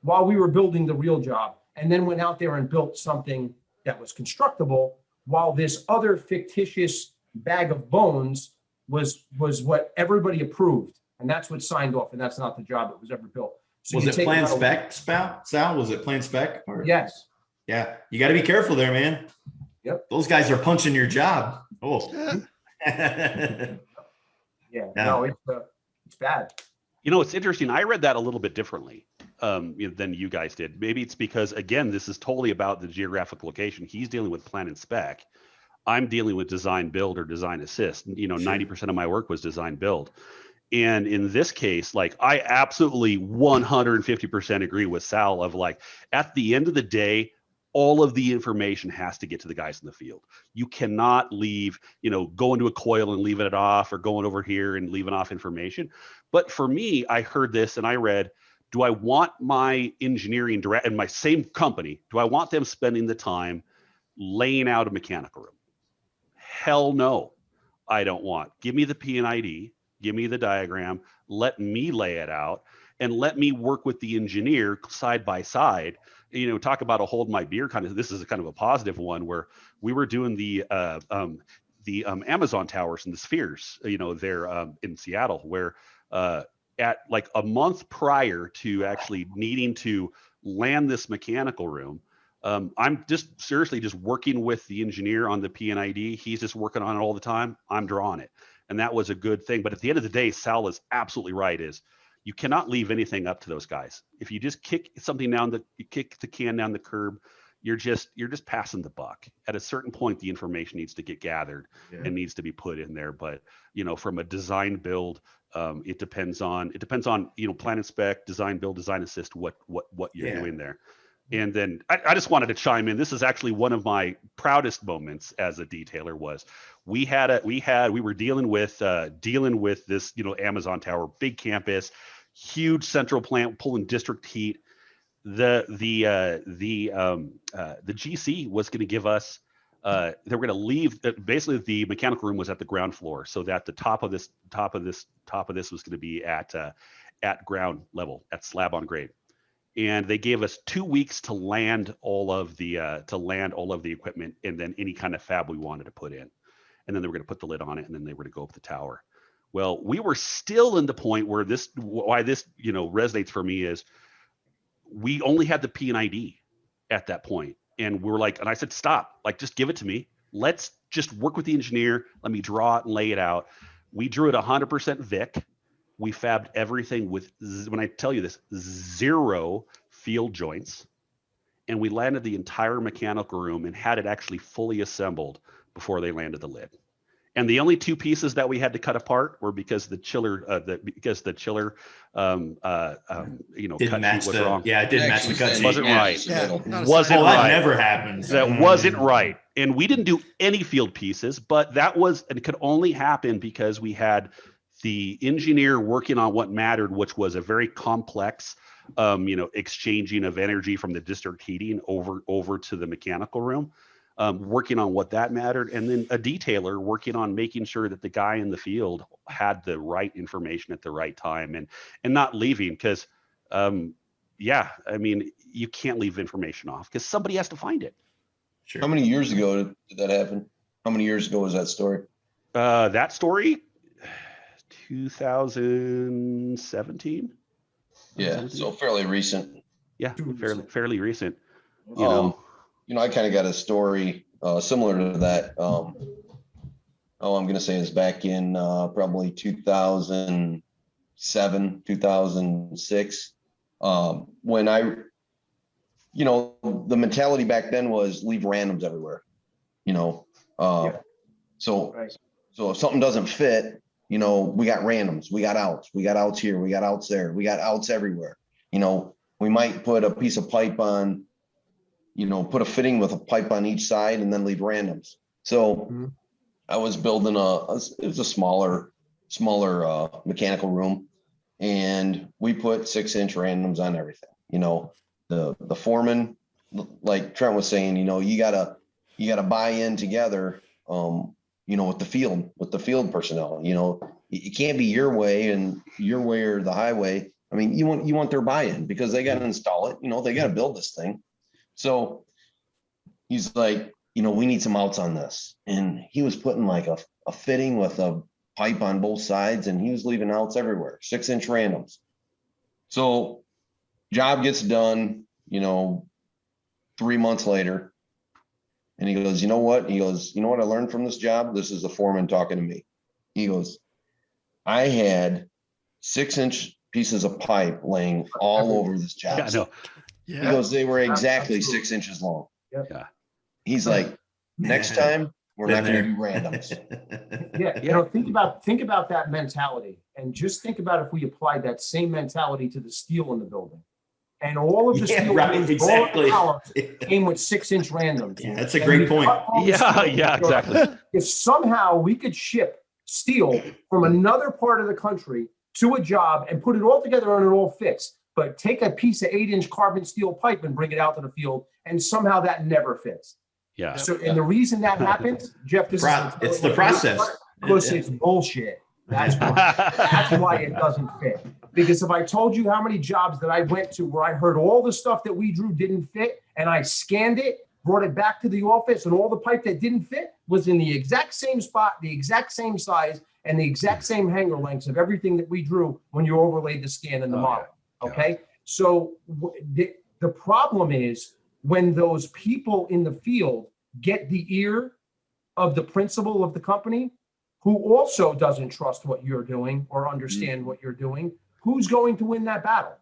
while we were building the real job, and then went out there and built something that was constructible, while this other fictitious bag of bones was what everybody approved. And that's what signed off. And that's not the job that was ever built. So Was it plan spec, Sal? Was it plan spec? Or? Yes. Yeah. You got to be careful there, man. Yep. Those guys are punching your job. Oh. Yeah. No, it's bad. You know, it's interesting. I read that a little bit differently than you guys did. Maybe it's because, again, this is totally about the geographic location. He's dealing with plan and spec. I'm dealing with design build or design assist. You know, 90% of my work was design build. And in this case, like, I absolutely 150% agree with Sal of, like, at the end of the day, all of the information has to get to the guys in the field. You cannot leave, go into a coil and leave it off, or going over here and leaving off information. But for me, I heard this and I read, do I want my engineering direct in my same company? Do I want them spending the time laying out a mechanical room? Hell no, I don't want. Give me the P&ID, give me the diagram, let me lay it out, and let me work with the engineer side by side. Talk about a hold my beer kind of. This is a kind of a positive one, where we were doing the Amazon towers and the spheres, there in Seattle, where at like a month prior to actually needing to land this mechanical room, I'm just seriously just working with the engineer on the P&ID. He's just working on it all the time. I'm drawing it. And that was a good thing. But at the end of the day, Sal is absolutely right, is you cannot leave anything up to those guys. If you just kick the can down the curb, you're just passing the buck. At a certain point, the information needs to get gathered and needs to be put in there. But, from a design build, it depends on, plan and spec, design build, design assist, what you're doing there. And then I just wanted to chime in. This is actually one of my proudest moments as a detailer. Was we were dealing with this, Amazon tower, big campus, huge central plant pulling district heat. The GC was going to give us, they were going to leave. Basically, the mechanical room was at the ground floor, so that the top of this was going to be at ground level, at slab on grade. And they gave us 2 weeks to land all of the equipment, and then any kind of fab we wanted to put in. And then they were going to put the lid on it, and then they were to go up the tower. Well, we were still in the point where why this resonates for me is we only had the P&ID at that point. And we were like, and I said, stop, like, just give it to me. Let's just work with the engineer. Let me draw it and lay it out. We drew it 100% Vic. We fabbed everything with, when I tell you this, 0 field joints. and we landed the entire mechanical room and had it actually fully assembled before they landed the lid. And the only two pieces that we had to cut apart were because the chiller, Didn't match was the wrong. Yeah, it didn't match the cut sheet. Wasn't right. Yeah, not a Wasn't Oh, side- that right. never happens. That wasn't right. And we didn't do any field pieces, but it could only happen because we had the engineer working on what mattered, which was a very complex, exchanging of energy from the district heating over to the mechanical room, working on what that mattered. And then a detailer working on making sure that the guy in the field had the right information at the right time and not leaving because, you can't leave information off because somebody has to find it. Sure. How many years ago did that happen? How many years ago was that story? That story, 2017. Yeah, so fairly recent. Yeah, fairly recent. I kind of got a story similar to that. I'm going to say is back in probably 2007, 2006, when the mentality back then was leave randoms everywhere, So if something doesn't fit, we got randoms, we got outs here, we got outs there, we got outs everywhere. We might put a piece of pipe on, put a fitting with a pipe on each side and then leave randoms. So I was building it was a smaller mechanical room, and we put 6-inch randoms on everything. The foreman, like Trent was saying, you gotta buy in together, with the field personnel. It can't be your way or the highway. I mean, you want their buy-in because they got to install it. They got to build this thing. So he's like, we need some outs on this. And he was putting like a fitting with a pipe on both sides, and he was leaving outs everywhere, 6-inch randoms. So job gets done, 3 months later. And he goes, you know what? He goes, you know what I learned from this job? This is the foreman talking to me. He goes, I had 6-inch pieces of pipe laying all over this job. Yeah, I know. He goes, they were exactly 6 inches long. Yeah. He's like, next time we're not going to do randoms. Think about that mentality, and just think about if we applied that same mentality to the steel in the building. And all of the steel exactly. came with 6-inch randoms. Yeah, that's a great point. Yeah, exactly. If somehow we could ship steel from another part of the country to a job and put it all together and it all fits, but take a piece of 8-inch carbon steel pipe and bring it out to the field, and somehow that never fits. Yeah. So, and the reason that happens, Jeff, it's the process. Because it's bullshit. That's why it doesn't fit. Because if I told you how many jobs that I went to where I heard all the stuff that we drew didn't fit, and I scanned it, brought it back to the office, and all the pipe that didn't fit was in the exact same spot, the exact same size, and the exact same hanger lengths of everything that we drew when you overlaid the scan in the model. Okay. So the problem is when those people in the field get the ear of the principal of the company, who also doesn't trust what you're doing or understand what you're doing, who's going to win that battle?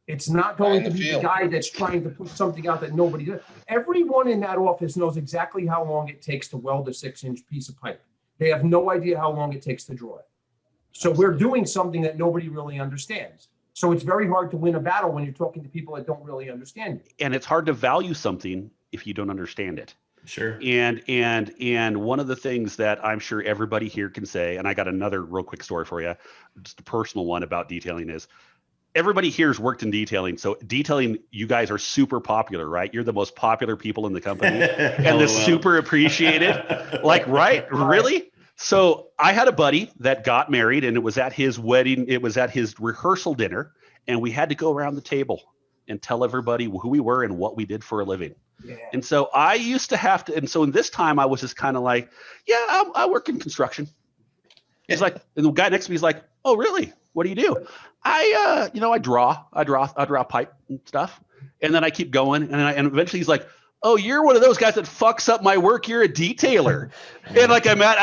It's not going to be the guy that's trying to put something out that nobody does. Everyone in that office knows exactly how long it takes to weld a 6-inch piece of pipe. They have no idea how long it takes to draw it. So we're doing something that nobody really understands. So it's very hard to win a battle when you're talking to people that don't really understand it. And it's hard to value something if you don't understand it. Sure. And one of the things that I'm sure everybody here can say, and I got another real quick story for you, just a personal one about detailing, is everybody here has worked in detailing. So detailing, you guys are super popular, right? You're the most popular people in the company and super appreciated. Like, right? Really? So I had a buddy that got married, and it was at his wedding. It was at his rehearsal dinner, and we had to go around the table and tell everybody who we were and what we did for a living. Yeah. And so I used to have to, and so in this time I was just kind of like, yeah, I work in construction. He's like, and the guy next to me is like, oh, really? What do you do? I draw pipe and stuff. And then I keep going, and eventually he's like, oh, you're one of those guys that fucks up my work. You're a detailer. And like I'm at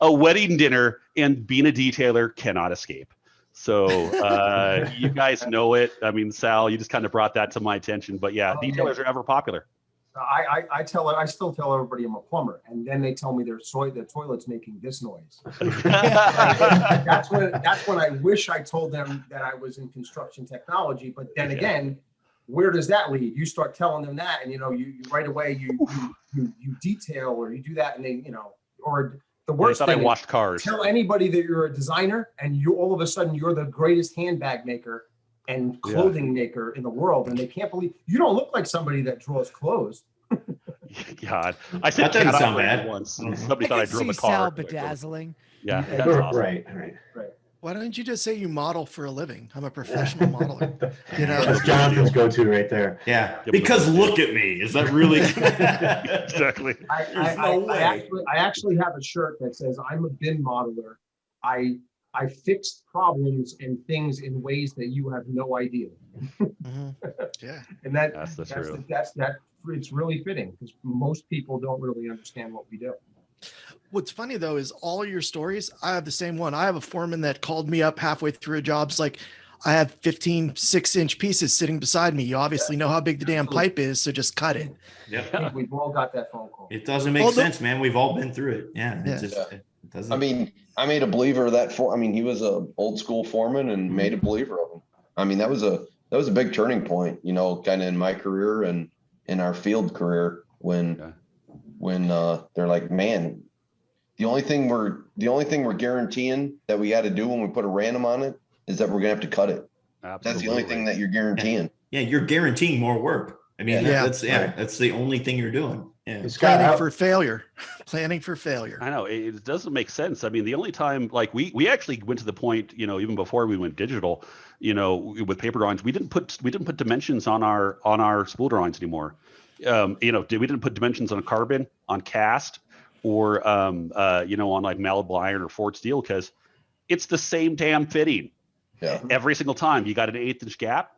a wedding dinner, and being a detailer cannot escape. So you guys know it. I mean, Sal, you just kind of brought that to my attention. But yeah, detailers are ever popular. I still tell everybody I'm a plumber, and then they tell me the toilet's making this noise. that's when I wish I told them that I was in construction technology. But then again, where does that lead? You start telling them that, and you right away you detail or you do that, and they or the worst thing. I washed is cars. Tell anybody that you're a designer, and you all of a sudden you're the greatest handbag maker and clothing maker in the world, and they can't believe you don't look like somebody that draws clothes. God, I said that doesn't sound bad once. Somebody thought I drove a car. Sal bedazzling. Yeah, that's awesome. Right. Why don't you just say you model for a living? I'm a professional modeler. That's Jonathan's go-to right there. Yeah, because look at me. Is that really exactly? I actually have a shirt that says I'm a BIM modeler. I fixed problems and things in ways that you have no idea. Yeah, and that's true. It's really fitting because most people don't really understand what we do. What's funny though is all of your stories, I have the same one. I have a foreman that called me up halfway through a job. It's like, I have 15 6-inch pieces sitting beside me. You obviously know how big the damn pipe is, so just cut it. Yeah, we've all got that phone call. It doesn't make sense, man. We've all been through it. It doesn't. I mean, I made a believer of that. He was a old school foreman and made a believer of him. I mean, that was a big turning point, kind of in my career and in our field career when they're like, man, the only thing we're guaranteeing that we got to do when we put a random on it is that we're gonna have to cut it. Absolutely. That's the only thing that you're guaranteeing. Yeah, you're guaranteeing more work. I mean, that's the only thing you're doing. Yeah. Planning for failure. Planning for failure. I know it doesn't make sense. I mean, the only time like we actually went to the point, even before we went digital, with paper drawings, we didn't put dimensions on our spool drawings anymore. We didn't put dimensions on a carbon, on cast, or on like malleable iron or forged steel because it's the same damn fitting. Yeah. Every single time you got an 1/8 inch gap,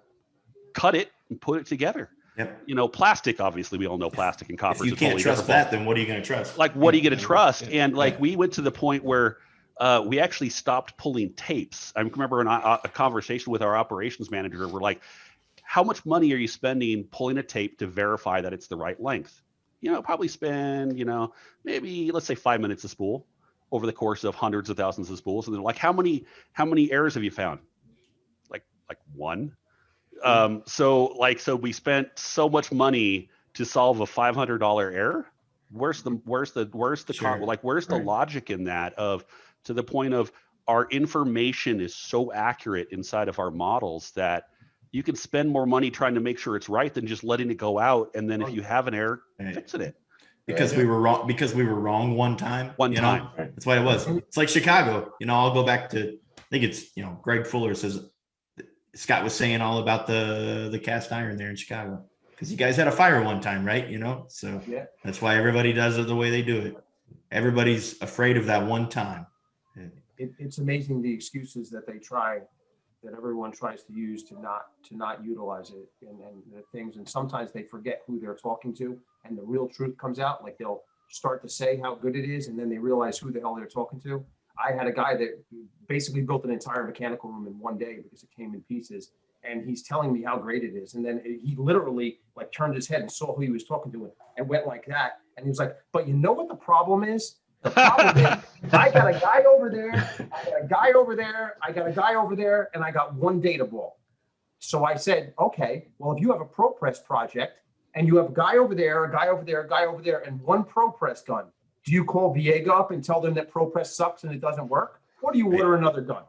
cut it and put it together. Yep. Plastic, obviously we all know plastic and copper. If you can't trust that, then what are you going to trust? Like, what are you going to trust? And like, we went to the point where we actually stopped pulling tapes. I remember in a conversation with our operations manager, we're like, how much money are you spending pulling a tape to verify that it's the right length? Probably spend, maybe let's say 5 minutes a spool over the course of hundreds of thousands of spools. And they're like, how many errors have you found? Like one. So we spent so much money to solve a $500 error. Where's the logic in that to the point of our information is so accurate inside of our models that you can spend more money trying to make sure it's right than just letting it go out. And then if you have an error, fixing it. Because we were wrong one time. That's why it was. It's like Chicago. I'll go back to, I think it's, Greg Fuller says, Scott was saying all about the cast iron there in Chicago because you guys had a fire one time, right? So that's why everybody does it the way they do it. Everybody's afraid of that one time. It's amazing the excuses that everyone tries to use to not utilize it and the things. And sometimes they forget who they're talking to and the real truth comes out. Like they'll start to say how good it is and then they realize who the hell they're talking to. I had a guy that basically built an entire mechanical room in one day because it came in pieces. And he's telling me how great it is. And then he literally like turned his head and saw who he was talking to and went like that. And he was like, but you know what the problem is? The problem is I got a guy over there, I got a guy over there, I got a guy over there, and I got one data ball. So I said, okay, well, if you have a ProPress project and you have a guy over there, a guy over there, a guy over there, and one ProPress gun, do you call Viega up and tell them that ProPress sucks and it doesn't work? Or do you order another gun?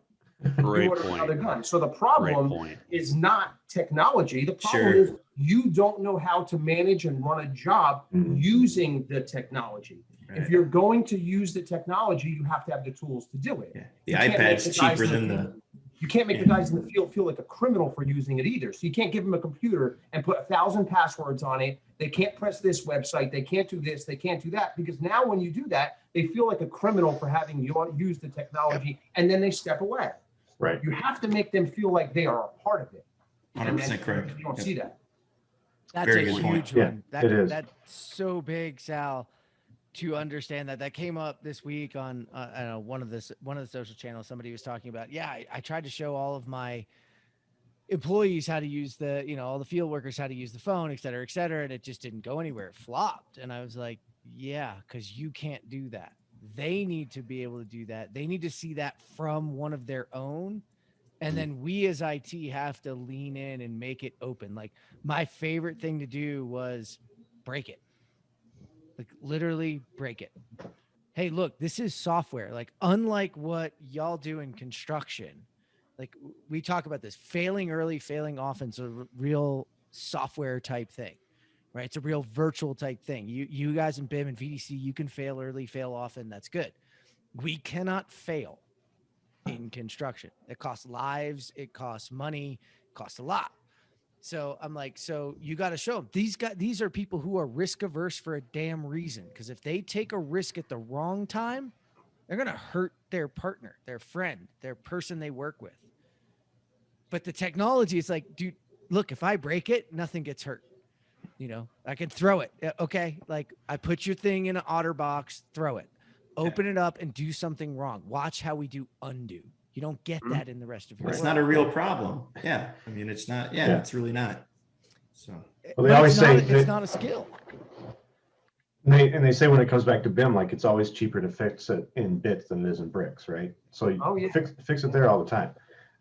Great point. Another gun. So the problem is not technology. The problem is you don't know how to manage and run a job using the technology. Right. If you're going to use the technology, you have to have the tools to do it. Yeah. The iPad's cheaper than the... You can't make the guys in the field feel like a criminal for using it either. So you can't give them a computer and put 1,000 passwords on it. They can't press this website. They can't do this. They can't do that. Because now when you do that, they feel like a criminal for having used the technology and then they step away. Right. You have to make them feel like they are a part of it. 100% correct. You don't see that. That's Very a good huge point. one. It is. That's so big, Sal. to understand that came up this week on I don't know, one of the social channels. Somebody was talking about, I tried to show all of my employees how to use all the field workers how to use the phone, et cetera, and it just didn't go anywhere. It flopped. And I was like, yeah, because you can't do that. They need to be able to do that. They need to see that from one of their own. And then we as IT have to lean in and make it open. Like, my favorite thing to do was break it. Like, literally break it. Hey, look, this is software. Like, unlike what y'all do in construction, like, we talk about this failing early, failing often. It's a real software type thing, right? It's a real virtual type thing. You guys in BIM and VDC, you can fail early, fail often. That's good. We cannot fail in construction. It costs lives. It costs money. It costs a lot. So I'm like, so you got to show them. These are people who are risk averse for a damn reason. Because if they take a risk at the wrong time, they're going to hurt their partner, their friend, their person they work with. But the technology is like, dude, look, if I break it, nothing gets hurt. I can throw it. Okay. Like, I put your thing in an OtterBox, throw it, open it up and do something wrong. Watch how we do undo. You don't get that in the rest of your It's world. not a real problem. Yeah. I mean, it's not, it's really not. So, well, they always say it's not a skill. They say when it comes back to BIM, like, it's always cheaper to fix it in bits than it is in bricks, right? So you fix it there all the time.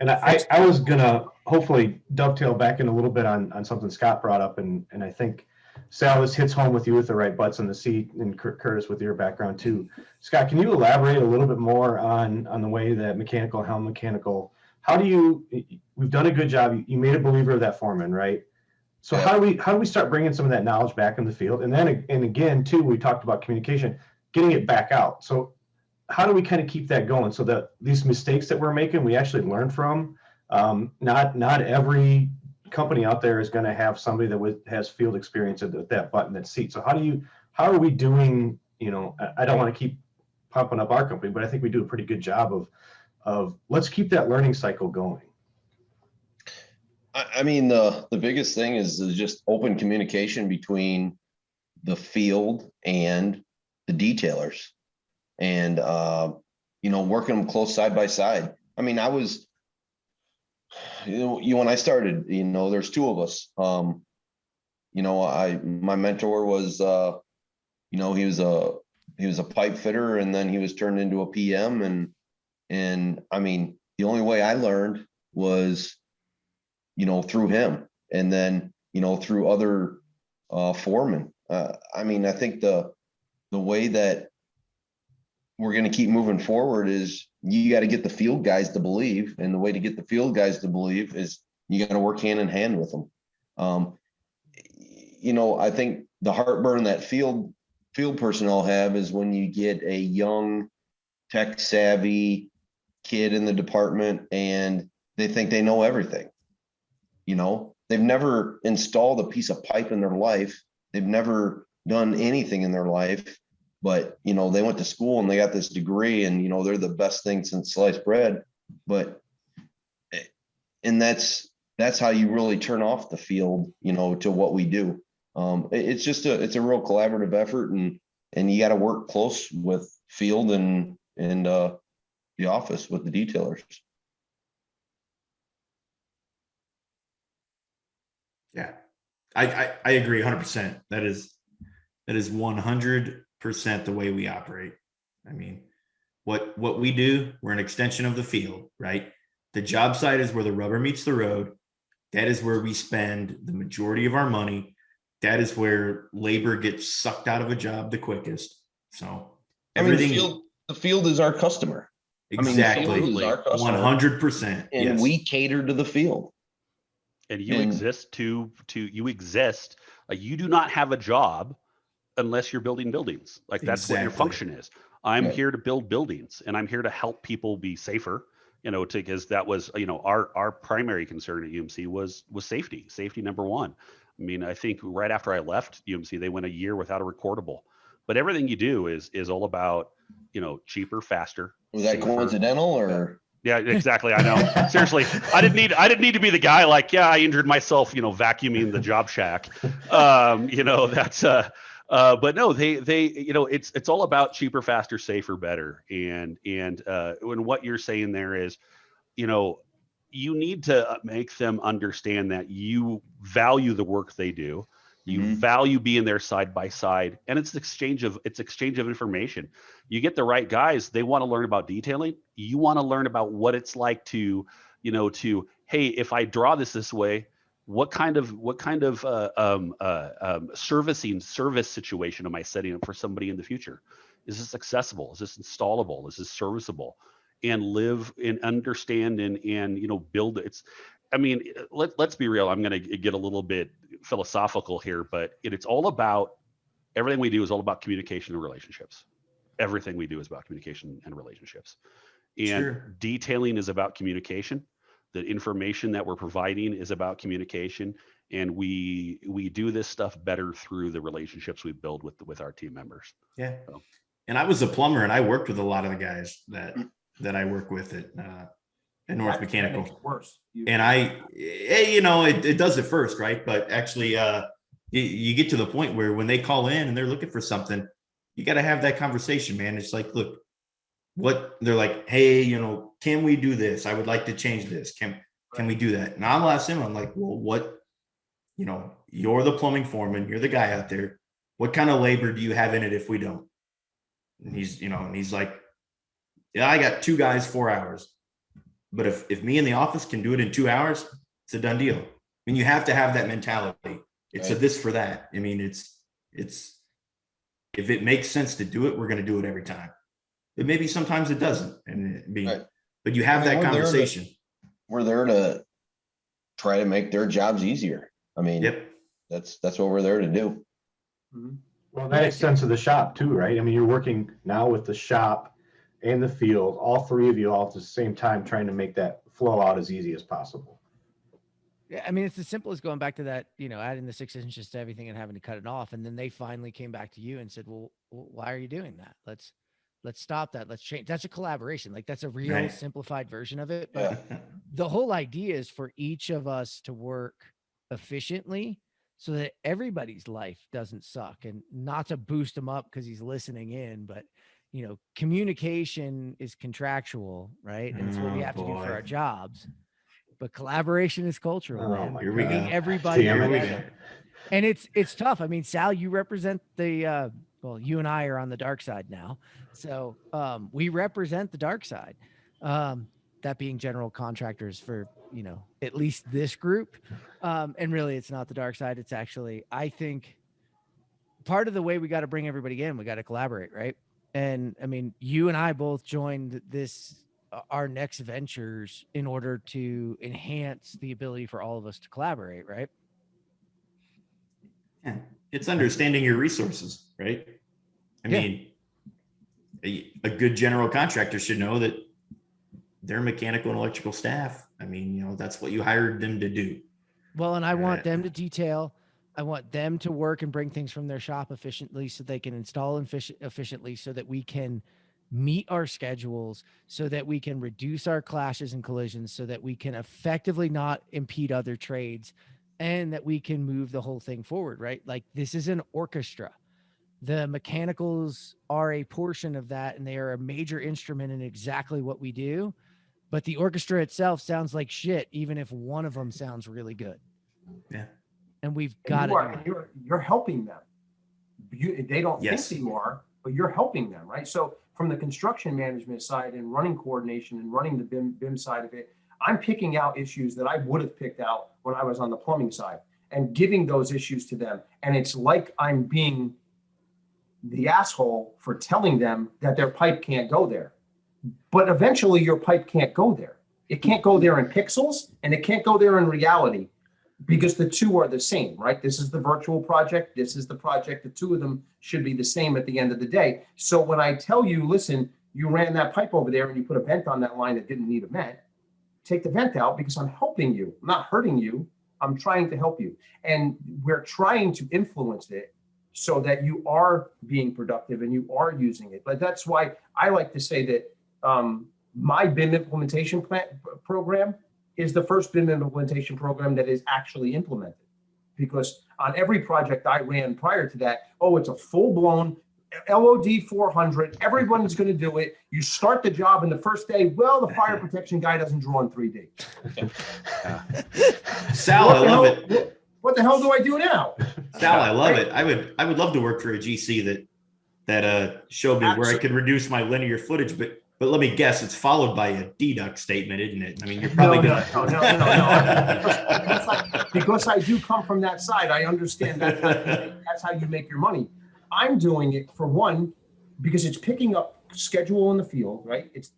And I was gonna hopefully dovetail back in a little bit on something Scott brought up, and I think Sal, this hits home with you with the right butts in the seat, and Curtis with your background too. Scott, can you elaborate a little bit more on the way that mechanical, Helm mechanical, we've done a good job. You made a believer of that foreman, right? So how do we start bringing some of that knowledge back in the field? And then, and again, too, we talked about communication, getting it back out. So how do we kind of keep that going so that these mistakes that we're making, we actually learn from? Not every company out there is going to have somebody that has field experience at that button, that seat. So how are we doing? I don't want to keep pumping up our company, but I think we do a pretty good job of let's keep that learning cycle going. I mean, the biggest thing is just open communication between the field and the detailers, and working them close side by side. I mean, I was, when I started, there's two of us. My mentor was, he was a pipe fitter, and then he was turned into a PM, and I mean, the only way I learned was through him, and then through other foremen. I mean, I think the way that we're going to keep moving forward is you got to get the field guys to believe, and the way to get the field guys to believe is you got to work hand in hand with them. I think the heartburn that field personnel have is when you get a young tech savvy kid in the department and they think they know everything. They've never installed a piece of pipe in their life. They've never done anything in their life, but, they went to school and they got this degree, and, they're the best thing since sliced bread. And that's how you really turn off the field, to what we do. It's a real collaborative effort, and you got to work close with field and the office with the detailers. Yeah, I agree 100%. That is 100% the way we operate. I mean, what we do, we're an extension of the field, right? The job site is where the rubber meets the road. That is where we spend the majority of our money. That is where labor gets sucked out of a job the quickest. So everything. The field is our customer. Exactly. I mean, the field is our customer, 100%. and we cater to the field. And you exist to you exist. You do not have a job unless you're building buildings. Like, that's what your function is. I'm here to build buildings, and I'm here to help people be safer. Because that was, our primary concern at UMC was safety number one. I mean, I think right after I left UMC, they went a year without a recordable. But everything you do is all about, cheaper, faster. Was that coincidental or? Yeah, exactly. I know. Seriously, I didn't need to be the guy like, I injured myself, vacuuming the job shack. That's But no, they, it's all about cheaper, faster, safer, better. And when what you're saying there is, you need to make them understand that you value the work they do. You value being there side by side, and it's exchange of information. You get the right guys. They want to learn about detailing. You want to learn about what it's like to, hey, if I draw this way, what kind of service situation am I setting up for somebody in the future? Is this accessible? Is this installable? Is this serviceable? And live and understand and build let's be real. I'm going to get a little bit philosophical here, but it's all about, everything we do is all about communication and relationships. Everything we do is about communication and relationships. And detailing is about communication. The information that we're providing is about communication, and we do this stuff better through the relationships we build with our team members. Yeah. So. And I was a plumber, and I worked with a lot of the guys that I work with at North Mechanical. That makes it worse. And it does at first, right? But actually, you get to the point where when they call in and they're looking for something, you got to have that conversation, man. It's like, look, what they're like, hey, can we do this? I would like to change this. Can we do that? And I'll ask him, I'm like, well, what, you're the plumbing foreman, you're the guy out there. What kind of labor do you have in it if we don't? And he's like, yeah, I got 2 guys, 4 hours. But if me in the office can do it in 2 hours, it's a done deal. I mean, you have to have that mentality. It's a this for that. I mean, it's if it makes sense to do it, we're going to do it every time. But maybe sometimes it doesn't. But you have that conversation. We're there to try to make their jobs easier. I mean, that's what we're there to do. Well, that extends to the shop too, right? I mean, you're working now with the shop and the field, all 3 of you all at the same time, trying to make that flow out as easy as possible. Yeah, I mean, it's as simple as going back to that, adding the 6 inches to everything and having to cut it off. And then they finally came back to you and said, well, why are you doing that? Let's stop that. Let's change. That's a collaboration. Like, that's a real simplified version of it. But the whole idea is for each of us to work efficiently so that everybody's life doesn't suck, and not to boost him up because he's listening in, but communication is contractual, right? And it's what we have to do for our jobs. But collaboration is cultural, man. Bringing everybody together. And it's tough. I mean, Sal, you represent the you and I are on the dark side now. So we represent the dark side. That being general contractors for, at least this group. And really, it's not the dark side. It's actually, I think, part of the way we got to bring everybody in, we got to collaborate, right? And I mean, you and I both joined our next ventures in order to enhance the ability for all of us to collaborate, right? Yeah. It's understanding your resources, right? I mean, a good general contractor should know that their mechanical and electrical staff, I mean, that's what you hired them to do. Well, and I want them to detail. I want them to work and bring things from their shop efficiently so they can install efficiently, so that we can meet our schedules, so that we can reduce our clashes and collisions, so that we can effectively not impede other trades, and that we can move the whole thing forward, right? Like, this is an orchestra. The mechanicals are a portion of that, and they are a major instrument in exactly what we do. But the orchestra itself sounds like shit, even if one of them sounds really good. Yeah. And we've got to. You're helping them. They don't think you are, but you're helping them, right? So from the construction management side and running coordination and running the BIM side of it, I'm picking out issues that I would have picked out when I was on the plumbing side and giving those issues to them. And it's like I'm being the asshole for telling them that their pipe can't go there. But eventually your pipe can't go there. It can't go there in pixels, and it can't go there in reality, because the two are the same, right? This is the virtual project. This is the project. The two of them should be the same at the end of the day. So when I tell you, listen, you ran that pipe over there and you put a vent on that line that didn't need a vent, take the vent out, because I'm helping you. I'm not hurting you. I'm trying to help you. And we're trying to influence it so that you are being productive and you are using it. But that's why I like to say that my BIM implementation program is the first BIM implementation program that is actually implemented. because on every project I ran prior to that, oh, it's a full-blown LOD 400. Everyone's going to do it. You start the job in the first day. Well, the fire protection guy doesn't draw in 3 days. Sal, I love it. What the hell do I do now? Sal, I love it. I would love to work for a GC that showed me where I could reduce my linear footage, but let me guess, it's followed by a deduct statement, isn't it? I mean, you're probably No. Because I do come from that side, I understand that's how you make your money. I'm doing it for one, because it's picking up schedule in the field, right? It's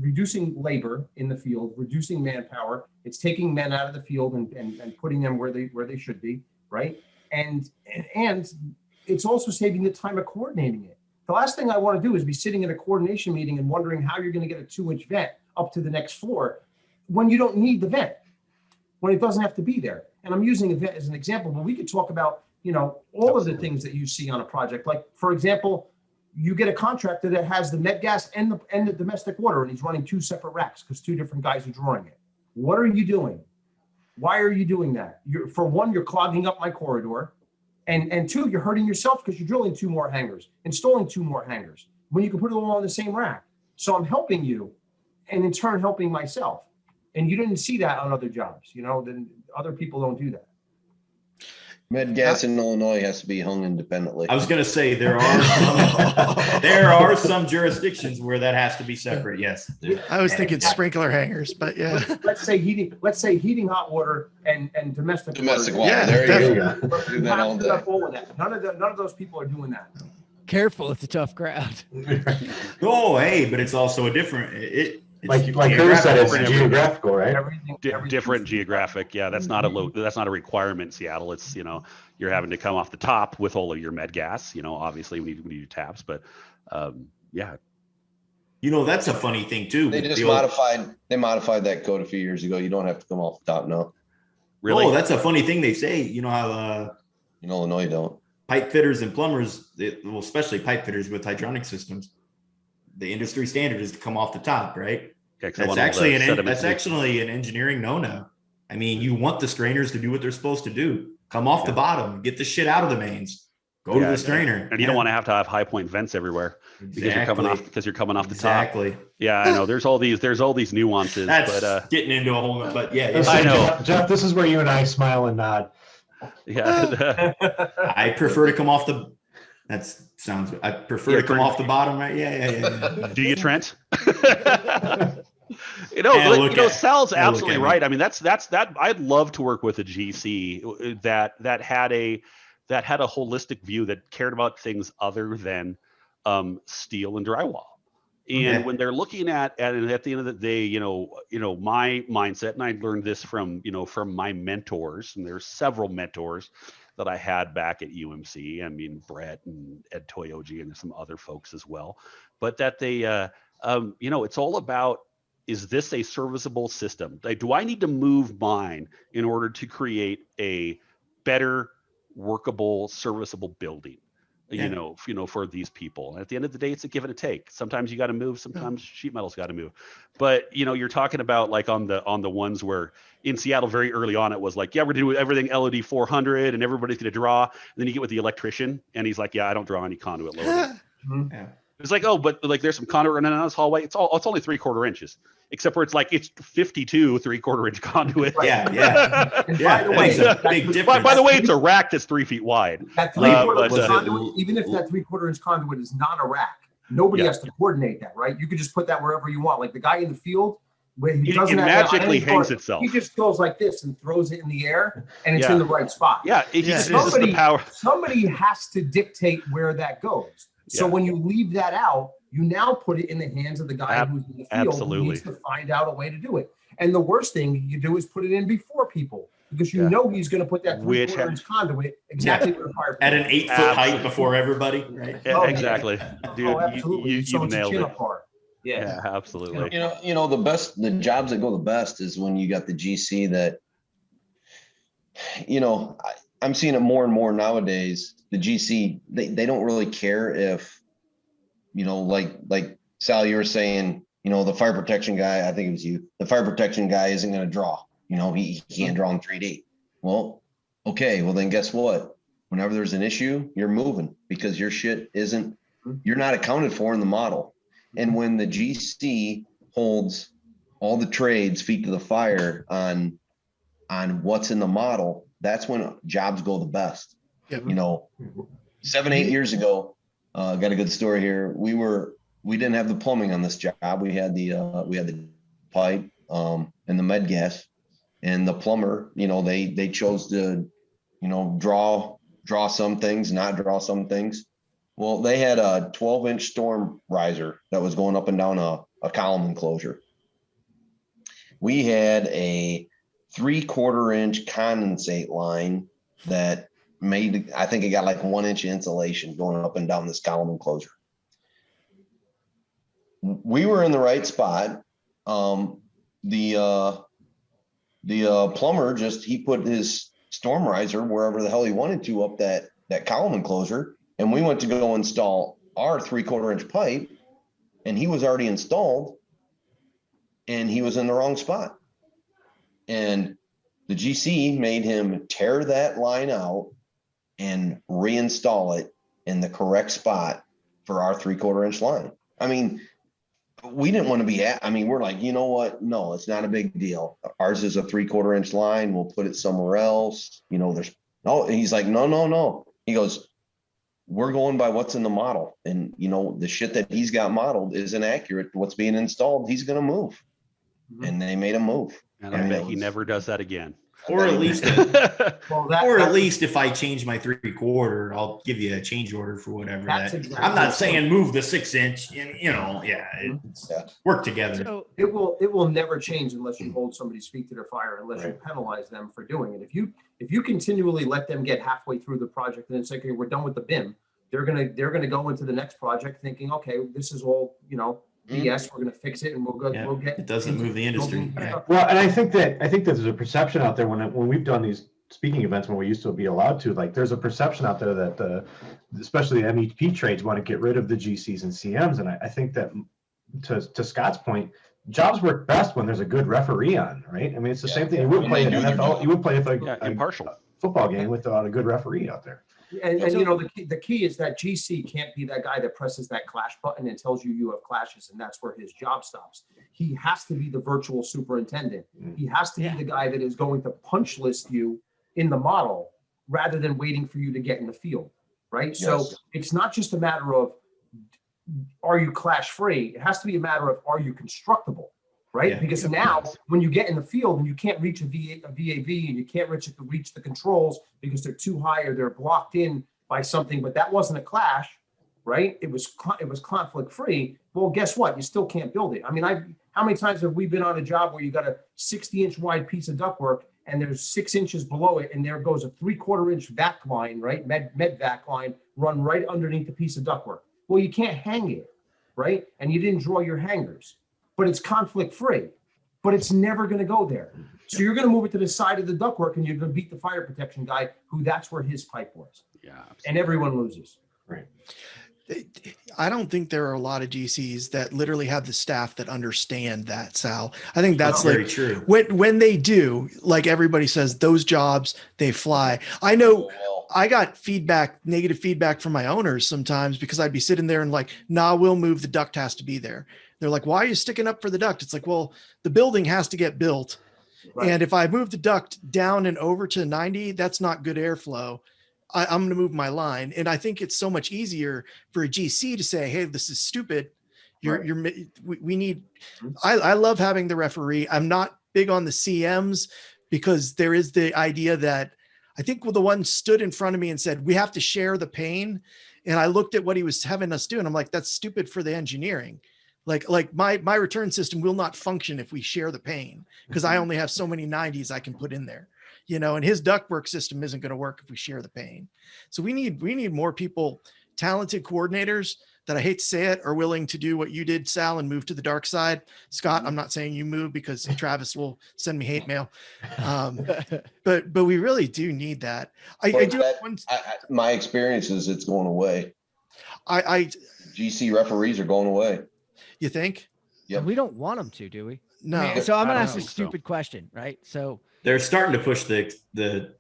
reducing labor in the field, reducing manpower. It's taking men out of the field and putting them where they should be, right? And it's also saving the time of coordinating it. The last thing I want to do is be sitting in a coordination meeting and wondering how you're going to get a 2-inch vent up to the next floor when you don't need the vent, when it doesn't have to be there. And I'm using a vent as an example, but we could talk about, all of the things that you see on a project. Like, for example, you get a contractor that has the med gas and the domestic water, and he's running 2 separate racks because 2 different guys are drawing it. What are you doing? Why are you doing that? For one, you're clogging up my corridor. And 2, you're hurting yourself because you're drilling 2 more hangers, installing 2 more hangers when you can put it all on the same rack. So I'm helping you and in turn helping myself. And you didn't see that on other jobs, then other people don't do that. Med gas in Illinois has to be hung independently. I was going to say there are some jurisdictions where that has to be separate. Yes. I was thinking sprinkler hangers, but yeah. Let's say heating hot water and domestic water. Yeah, there you go. Do that all day. None of those people are doing that. Careful, it's a tough crowd. Oh, hey, but it's also a different. It's like Chris said, it's geographical, right? Different geographic. Yeah, that's not a requirement in Seattle. It's, you're having to come off the top with all of your med gas, obviously we need to do taps, but yeah. That's a funny thing too. They just modified that code a few years ago. You don't have to come off the top now. Really? Oh, that's a funny thing they say. How in Illinois you don't. Pipe fitters and plumbers, especially pipe fitters with hydronic systems, the industry standard is to come off the top, right? Yeah, that's actually an engineering no-no. I mean, you want the strainers to do what they're supposed to do. Come off the bottom, get the shit out of the mains, go to the strainer. And you don't want to have high point vents everywhere because you're coming off the top. Exactly. Yeah, I know. There's all these nuances. That's getting into a whole. But yeah, I know. Jeff, this is where you and I smile and nod. Yeah. I prefer to come off the. I prefer to come off the bottom, right? Yeah. Do you, Trent? Sal's absolutely right. I mean, that's I'd love to work with a GC that had a holistic view that cared about things other than steel and drywall. And when they're looking at the end of the day, my mindset, and I learned this from my mentors, and there's several mentors that I had back at UMC. I mean, Brett and Ed Toyoji and some other folks as well, but that they, it's all about, is this a serviceable system? Like, do I need to move mine in order to create a better, workable, serviceable building? For these people. And at the end of the day, it's a give and a take. Sometimes you got to move, sometimes sheet metal's got to move. But you're talking about like on the ones where in Seattle very early on, it was like, yeah, we're gonna do everything LOD 400 and everybody's gonna draw. And then you get with the electrician and he's like, yeah, I don't draw any conduit lower. It's like, oh, but like there's some conduit running down this hallway. It's only 3/4 inches, except for it's like it's 52 3/4 inch conduit. Yeah. By the way, big difference. By the way, it's a rack that's 3 feet wide. That 3/4 inch conduit, even if that 3/4 inch conduit is not a rack, nobody has to coordinate that, right? You can just put that wherever you want. Like the guy in the field, where he doesn't it magically hangs itself. He just goes like this and throws it in the air, and it's in the right spot. Yeah, somebody has to dictate where that goes. So when you leave that out, you now put it in the hands of the guy who's in the field who needs to find out a way to do it. And the worst thing you do is put it in before people, because he's going to put that 3/4 inch conduit exactly where the fire at an 8 foot height before everybody. Right? Yeah, exactly, dude. Absolutely. You nailed it. Yeah, absolutely. The jobs that go the best is when you got the GC that, I'm seeing it more and more nowadays. The GC, they don't really care if, like Sal, you were saying, the fire protection guy, I think it was you, the fire protection guy isn't going to draw, he can't draw in 3D. Well, Okay, well then guess what? Whenever there's an issue, you're moving because your shit you're not accounted for in the model. And when the GC holds all the trades feet to the fire on what's in the model, that's when jobs go the best. Yep. 7-8 years ago, got a good story here. We didn't have the plumbing on this job. We had the pipe and the med gas, and the plumber, they chose to, draw some things, not draw some things. Well, they had a 12-inch storm riser that was going up and down a column enclosure. We had a 3/4 inch condensate line that I think it got like 1 inch insulation going up and down this column enclosure. We were in the right spot. The plumber he put his storm riser wherever the hell he wanted to up that column enclosure. And we went to go install our 3/4 inch pipe, and he was already installed, and he was in the wrong spot. And the GC made him tear that line out and reinstall it in the correct spot for our 3/4 inch line. I mean, we didn't want to we're like, you know what? No, it's not a big deal. Ours is a 3/4 inch line. We'll put it somewhere else. He's like, no. He goes, we're going by what's in the model. And, the shit that he's got modeled isn't accurate to what's being installed. He's going to move. Mm-hmm. And they made him move. And I bet he never does that again. Or at least, at least if I change my 3/4, I'll give you a change order for whatever. I'm not saying move the 6 inch, work together. So it will never change unless you hold somebody's feet to their fire, unless you penalize them for doing it. If you continually let them get halfway through the project and then say, okay, we're done with the BIM, they're gonna go into the next project thinking, okay, this is all BS. We're going to fix it, and we'll get. It doesn't move the industry. Well, and I think there's a perception out there when we've done these speaking events when we used to be allowed to. Like, there's a perception out there that especially the MEP trades want to get rid of the GCs and CMs, and I think that to Scott's point, jobs work best when there's a good referee on, right? I mean, it's the same thing. You would play an NFL. You would play impartial football game without a good referee out there. And the key is that GC can't be that guy that presses that clash button and tells you have clashes, and that's where his job stops. He has to be the virtual superintendent. He has to be the guy that is going to punch list you in the model rather than waiting for you to get in the field, right? Yes. So it's not just a matter of are you clash free? It has to be a matter of are you constructible, right? Yeah. Because now when you get in the field and you can't reach a VAV and you can't reach the controls because they're too high or they're blocked in by something, but that wasn't a clash, right? It was conflict free. Well, guess what? You still can't build it. I mean, how many times have we been on a job where you got a 60-inch wide piece of ductwork and there's 6 inches below it and there goes a 3/4 inch vac line, right? Med vac line run right underneath the piece of ductwork. Well, you can't hang it, right? And you didn't draw your hangers. But it's conflict free, but it's never going to go there. So you're going to move it to the side of the ductwork and you're going to beat the fire protection guy who that's where his pipe was. Yeah. Absolutely. And everyone loses. Right. I don't think there are a lot of GCs that literally have the staff that understand that, Sal. I think that's very true. When they do, like everybody says, those jobs, they fly. I know I got negative feedback from my owners sometimes because I'd be sitting there and like, nah, we'll move, the duct has to be there. They're like, why are you sticking up for the duct? It's like, well, the building has to get built. Right. And if I move the duct down and over to 90, that's not good airflow. I'm going to move my line. And I think it's so much easier for a GC to say, hey, this is stupid. We need, I love having the referee. I'm not big on the CMs because there is the idea that I think the one stood in front of me and said, we have to share the pain. And I looked at what he was having us do. And I'm like, that's stupid for the engineering. Like my return system will not function if we share the pain because I only have so many 90s I can put in there, and his ductwork system isn't going to work if we share the pain. So we need more people, talented coordinators that, I hate to say it, are willing to do what you did, Sal, and move to the dark side. Scott, I'm not saying you move because Travis will send me hate mail. But we really do need that. My experience is it's going away. GC referees are going away. You think? Yeah. We don't want them to, do we? No. So I'm going to ask a stupid question, right? So they're starting to push the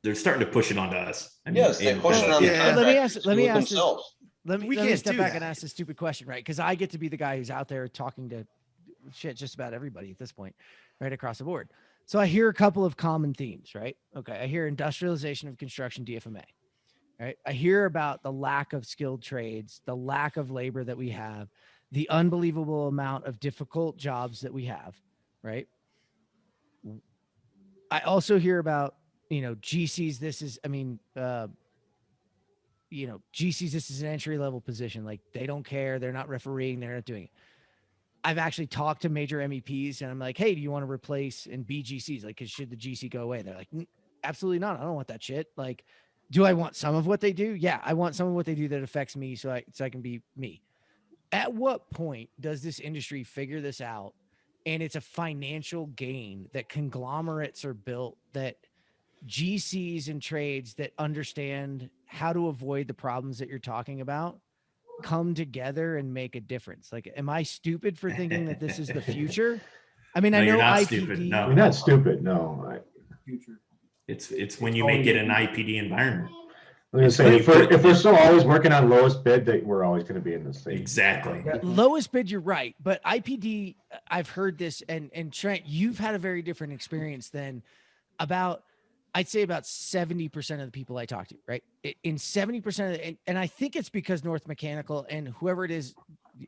they're starting to push it onto us. I mean, Yes, they push it on the Yeah. Let me contractors. let me Do it ask this. themselves. Let We me can't step do back that. and ask this stupid question, right? Because I get to be the guy who's out there talking to just about everybody at this point, right across the board. So I hear a couple of common themes, right? Okay, I hear industrialization of construction, DFMA, right? I hear about the lack of skilled trades, the lack of labor that we have, the unbelievable amount of difficult jobs that we have, right? I also hear about, GCs. GCs, this is an entry level position. Like, they don't care. They're not refereeing. They're not doing it. I've actually talked to major MEPs and I'm like, hey, do you want to replace and be GCs? Like, should the GC go away? They're like, absolutely not. I don't want that shit. Like, do I want some of what they do? Yeah, I want some of what they do that affects me so I can be me. At what point does this industry figure this out and it's a financial gain that conglomerates are built, that GCs and trades that understand how to avoid the problems that you're talking about come together and make a difference? Like, am I stupid for thinking that this is the future? I mean, No, I know you're not IPD. stupid. No. You're not stupid. No. Future. It's when you make it an IPD environment. I'm going to say, if we're still always working on lowest bid, that we're always going to be in the state. Exactly. Lowest bid, you're right. But IPD, I've heard this, and Trent, you've had a very different experience than I'd say about 70% of the people I talk to, right? In 70% of and I think it's because North Mechanical and whoever it is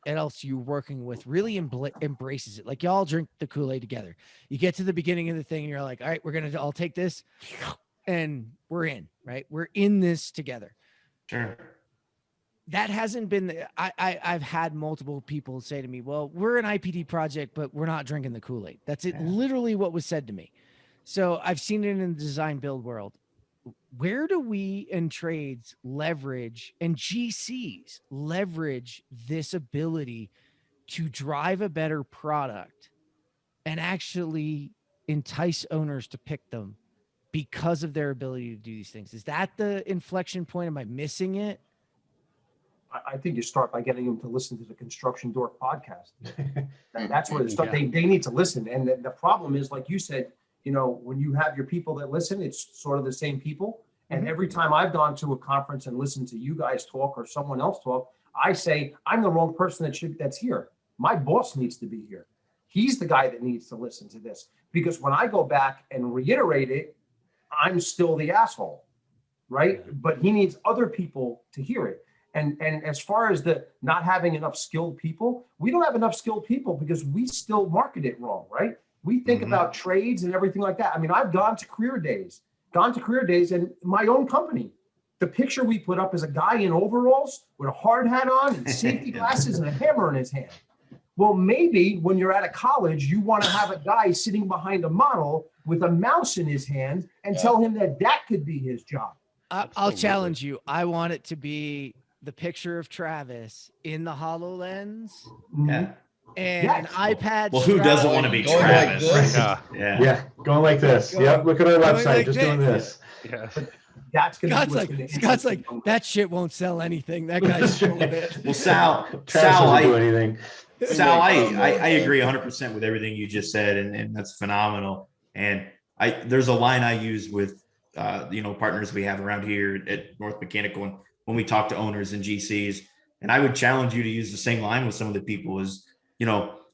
else you're working with really embraces it. Like, y'all drink the Kool-Aid together. You get to the beginning of the thing and you're like, all right, I'll take this and we're in, right? We're in this together. Sure. That hasn't been, I've had multiple people say to me, well, we're an IPD project, but we're not drinking the Kool-Aid. That's it. Yeah. Literally what was said to me. So I've seen it in the design build world. Where do we in trades leverage, and GCs leverage, this ability to drive a better product and actually entice owners to pick them because of their ability to do these things? Is that the inflection point? Am I missing it? I think you start by getting them to listen to the Construction Dork podcast. That's where they start. They need to listen. And the problem is, like you said, when you have your people that listen, it's sort of the same people. And every time I've gone to a conference and listened to you guys talk or someone else talk, I say, I'm the wrong person that's here. My boss needs to be here. He's the guy that needs to listen to this. Because when I go back and reiterate it, I'm still the asshole, right? But he needs other people to hear it. And as far as the not having enough skilled people, we don't have enough skilled people because we still market it wrong, right? We think about trades and everything like that. I mean, I've gone to career days and my own company, the picture we put up is a guy in overalls with a hard hat on and safety glasses and a hammer in his hand. Well, maybe when you're at a college, you want to have a guy sitting behind a model with a mouse in his hand and tell him that could be his job. I'll challenge you. I want it to be the picture of Travis in the HoloLens. Yeah. And an iPad. Well, who doesn't want to be Going Travis? like this. Right? Yeah, going like this. Yep, look at our Going website, like just doing this. this. Yeah. That's gonna Scott's like, that shit won't sell anything. That guy's full of it. Well, Sal, Travis doesn't do anything. Sal, I agree 100% with everything you just said, and that's phenomenal. And there's a line I use with partners we have around here at North Mechanical, and when we talk to owners and GCs, and I would challenge you to use the same line with some of the people is,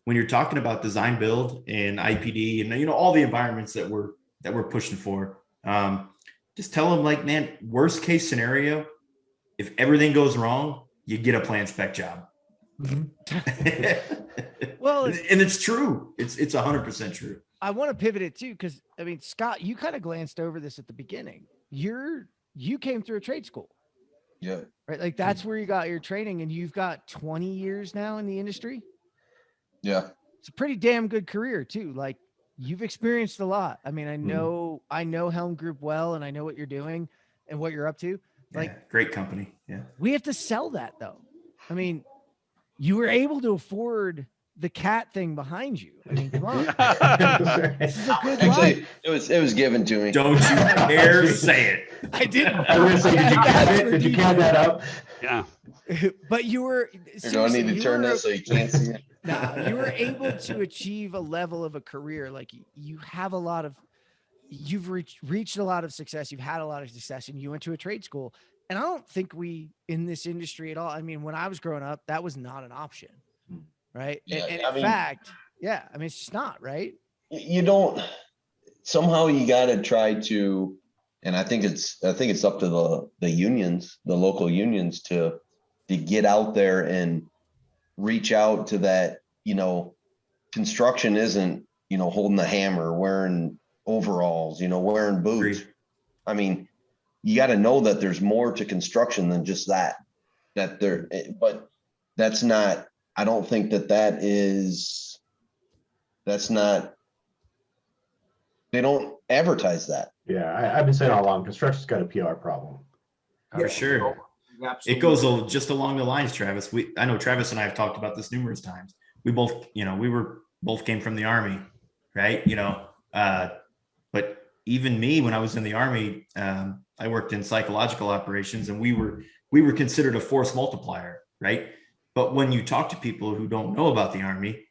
when you're talking about design build and IPD and all the environments that we're pushing for, just tell them, like, man, worst case scenario, if everything goes wrong, you get a plan spec job. Well, and it's true. It's 100% true. I want to pivot it too, because I mean, Scott, you kind of glanced over this at the beginning. You came through a trade school. Yeah. Right. Like, that's where you got your training, and you've got 20 years now in the industry. Yeah. It's a pretty damn good career too. Like, you've experienced a lot. I mean, I know Helm Group well, and I know what you're doing and what you're up to. Like, great company. Yeah. We have to sell that though. I mean, you were able to afford the cat thing behind you. I mean, come on. This is a good Actually, life. it was given to me. Don't you dare say it. I didn't. I was gonna say, did you cat it? Did you cat that up? Yeah. But you were. Here, do I need to turn this so you can't see it? Nah, you were able to achieve a level of a career. Like, you have a lot of you've reached a lot of success. You've had a lot of success, and you went to a trade school. And I don't think we in this industry at all. I mean, when I was growing up, that was not an option, right? Yeah, And I in mean- fact, yeah, I mean, it's just not, right? You don't, somehow you got to try to, and I think it's up to the unions, the local unions to get out there and reach out to that, construction isn't, holding the hammer, wearing overalls, wearing boots. Agreed. I mean, you got to know that there's more to construction than just that, but that's not, I don't think that's not, they don't advertise that. Yeah, I've been saying all along, construction's got a PR problem. For sure. It Absolutely. goes just along the lines, Travis. I know Travis and I have talked about this numerous times. We both, both came from the Army, right? But even me, when I was in the Army, I worked in psychological operations, and we were considered a force multiplier, right? But when you talk to people who don't know about the Army,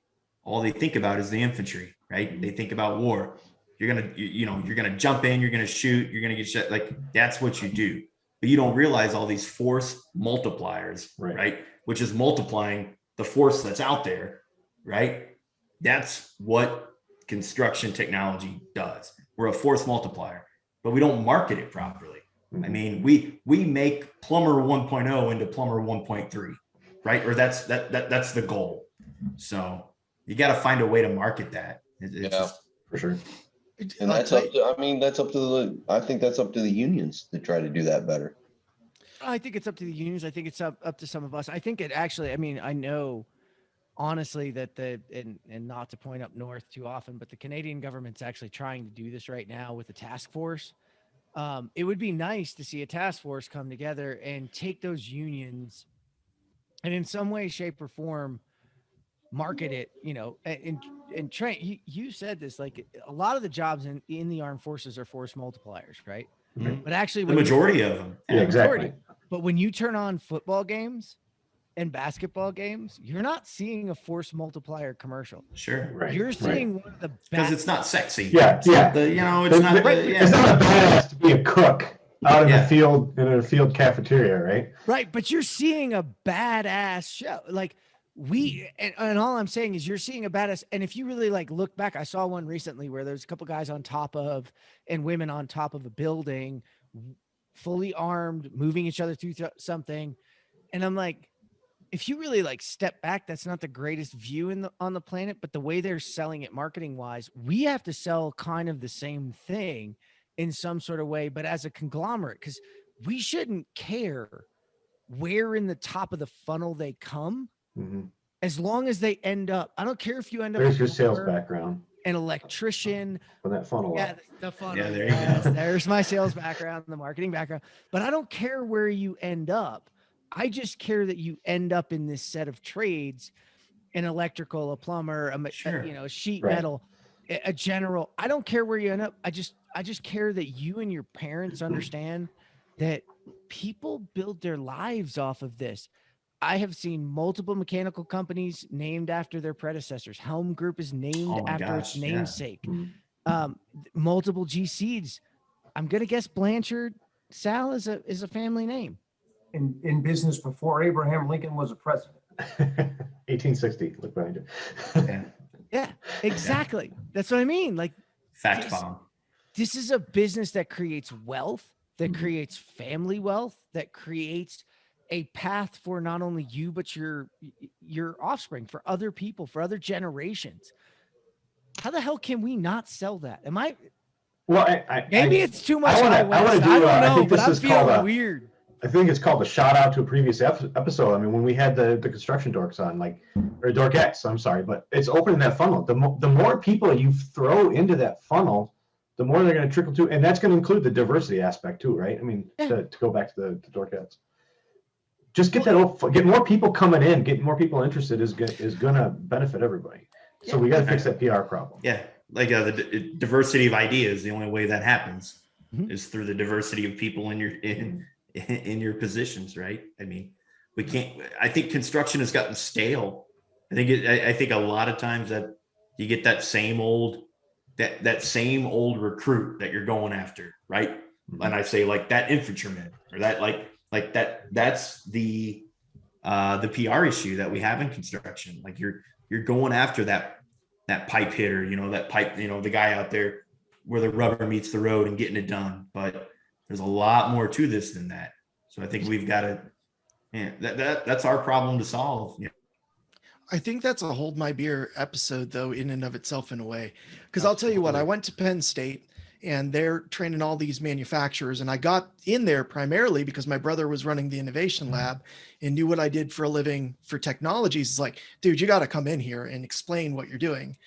all they think about is the infantry, right? They think about war. You're gonna jump in, you're gonna shoot, you're gonna get shot. Like, that's what you do. But you don't realize all these force multipliers, right? Which is multiplying the force that's out there, right? That's what construction technology does. We're a force multiplier, but we don't market it properly. I mean, we make plumber 1.0 into plumber 1.3, right? Or that's the goal. So you got to find a way to market that. Just, for sure. And that's up to, I think that's up to the unions to try to do that better. I think it's up to the unions. I think it's up to some of us. I think it actually, I mean, I know honestly that and not to point up north too often, but the Canadian government's actually trying to do this right now with the task force. It would be nice to see a task force come together and take those unions and in some way, shape, or form market it, and train. You said this, like a lot of the jobs in the armed forces are force multipliers, right? Mhm. But actually, the majority of them. Yeah, exactly. But when you turn on football games and basketball games, you're not seeing a force multiplier commercial. Sure. Right. You're seeing one of the Because it's not sexy. Yeah, It's yeah. not it's not. It's not a badass to be a cook out in the field in a field cafeteria, right? Right, but you're seeing a badass show. Like and all I'm saying is you're seeing a badass. And if you really like look back, I saw one recently where there's a couple guys on top of and women on top of a building, fully armed, moving each other through something. And I'm like, if you really like step back, that's not the greatest view on the planet, but the way they're selling it marketing wise, we have to sell kind of the same thing in some sort of way, but as a conglomerate, because we shouldn't care where in the top of the funnel they come, as long as they end up. I don't care if you end up. There's your sales background. An electrician. When that funnel Yeah, up. the funnel. Yeah, there you go. There's my sales background, the marketing background. But I don't care where you end up. I just care that you end up in this set of trades, an electrical, a plumber, a sheet metal, a general. I don't care where you end up. I just care that you and your parents understand that people build their lives off of this. I have seen multiple mechanical companies named after their predecessors. Helm Group is named after its namesake. Multiple GCs. I'm gonna guess Blanchard Sal is a family name. In business before Abraham Lincoln was a president. 1860. Look behind you. Yeah, exactly. That's what I mean. Like, Fact bomb. This is a business that creates wealth, that creates family wealth, that creates a path for not only you, but your offspring, for other people, for other generations. How the hell can we not sell that? Am I? Well, maybe it's too much. I don't know, but I'm feeling weird. I think it's called a shout out to a previous episode. I mean, when we had the construction dorks on, or dorkettes, I'm sorry, but it's opening that funnel. The more people you throw into that funnel, the more they're going to trickle to, and that's going to include the diversity aspect too, right? I mean, to go back to the dorkettes, just get more people coming in, get more people interested is going to benefit everybody. So we got to fix that PR problem. Yeah, like the diversity of ideas. The only way that happens is through the diversity of people in your positions, right? I mean, we can't. I think construction has gotten stale. I think a lot of times that you get that same old that same old recruit that you're going after, right? And I say like that infantryman or that like that's the PR issue that we have in construction. Like you're going after that pipe hitter, that pipe, the guy out there where the rubber meets the road and getting it done. But there's a lot more to this than that. So I think we've got to, that's our problem to solve. I think that's a hold my beer episode though, in and of itself in a way. Cause I'll tell you what, I went to Penn State and they're training all these manufacturers. And I got in there primarily because my brother was running the innovation lab and knew what I did for a living for technologies. It's like, dude, you got to come in here and explain what you're doing.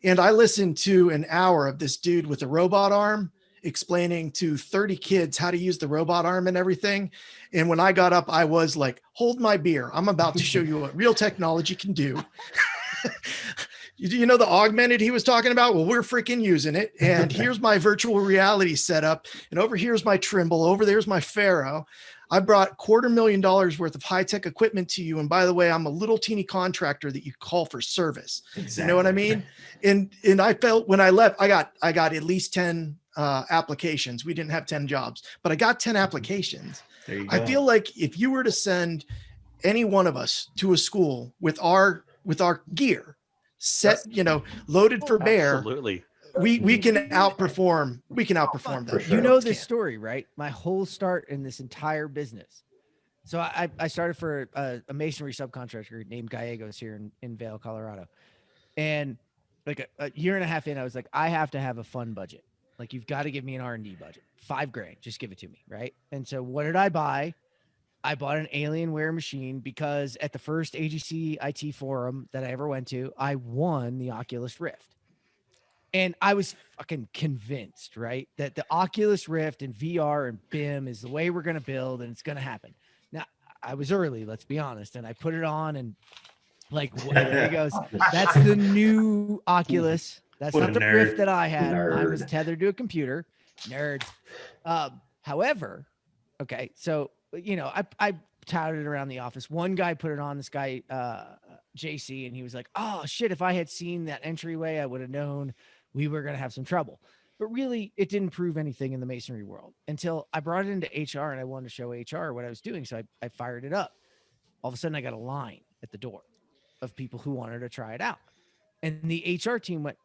And I listened to an hour of this dude with a robot arm explaining to 30 kids how to use the robot arm and everything. And when I got up, I was like, hold my beer. I'm about to show you what real technology can do. You know, the augmented he was talking about? Well, we're freaking using it. And here's my virtual reality setup. And over here's my Trimble. Over there's my Pharaoh. I brought $250,000 worth of high-tech equipment to you. And by the way, I'm a little teeny contractor that you call for service. Exactly. You know what I mean? And I felt when I left, I got at least 10 applications. We didn't have 10 jobs, but I got 10 applications. There you go. I feel like if you were to send any one of us to a school with our gear set, loaded for bear, Absolutely. we can outperform that. Sure. You know this story, right? My whole start in this entire business. So I started for a masonry subcontractor named Gallegos here in Vail, Colorado. And like a year and a half in, I was like, I have to have a fun budget. Like, you've got to give me an R&D budget, $5,000, just give it to me. Right. And so what did I buy? I bought an Alienware machine because at the first AGC IT forum that I ever went to, I won the Oculus Rift. And I was fucking convinced, right, that the Oculus Rift and VR and BIM is the way we're going to build and it's going to happen. Now, I was early, let's be honest, and I put it on and like, there he goes. That's the new Oculus. That's What not a the nerd. Rift that I had. Nerd. Mine was tethered to a computer. Nerds. However, okay, so, I touted it around the office. One guy put it on, this guy, JC, and he was like, oh, shit, if I had seen that entryway, I would have known we were going to have some trouble. But really, it didn't prove anything in the masonry world until I brought it into HR and I wanted to show HR what I was doing. So I fired it up. All of a sudden, I got a line at the door of people who wanted to try it out. And the HR team went,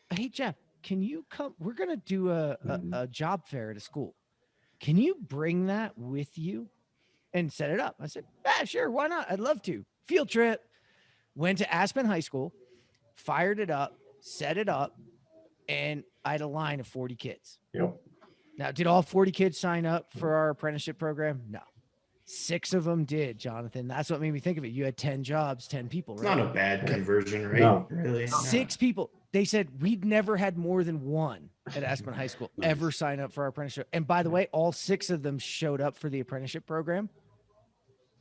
hey, Jeff, can you come? We're going to do a job fair at a school. Can you bring that with you and set it up? I said, yeah, sure. Why not? I'd love to. Field trip. Went to Aspen High School, fired it up, set it up, and I had a line of 40 kids. Yep. Now, did all 40 kids sign up for our apprenticeship program? No. 6 of them did, Jonathan. That's what made me think of it. You had 10 jobs, 10 people, It's right? not a bad conversion, right? No. Really? 6 people. They said we'd never had more than one at Aspen High School ever sign up for our apprenticeship. And by the way, all 6 of them showed up for the apprenticeship program.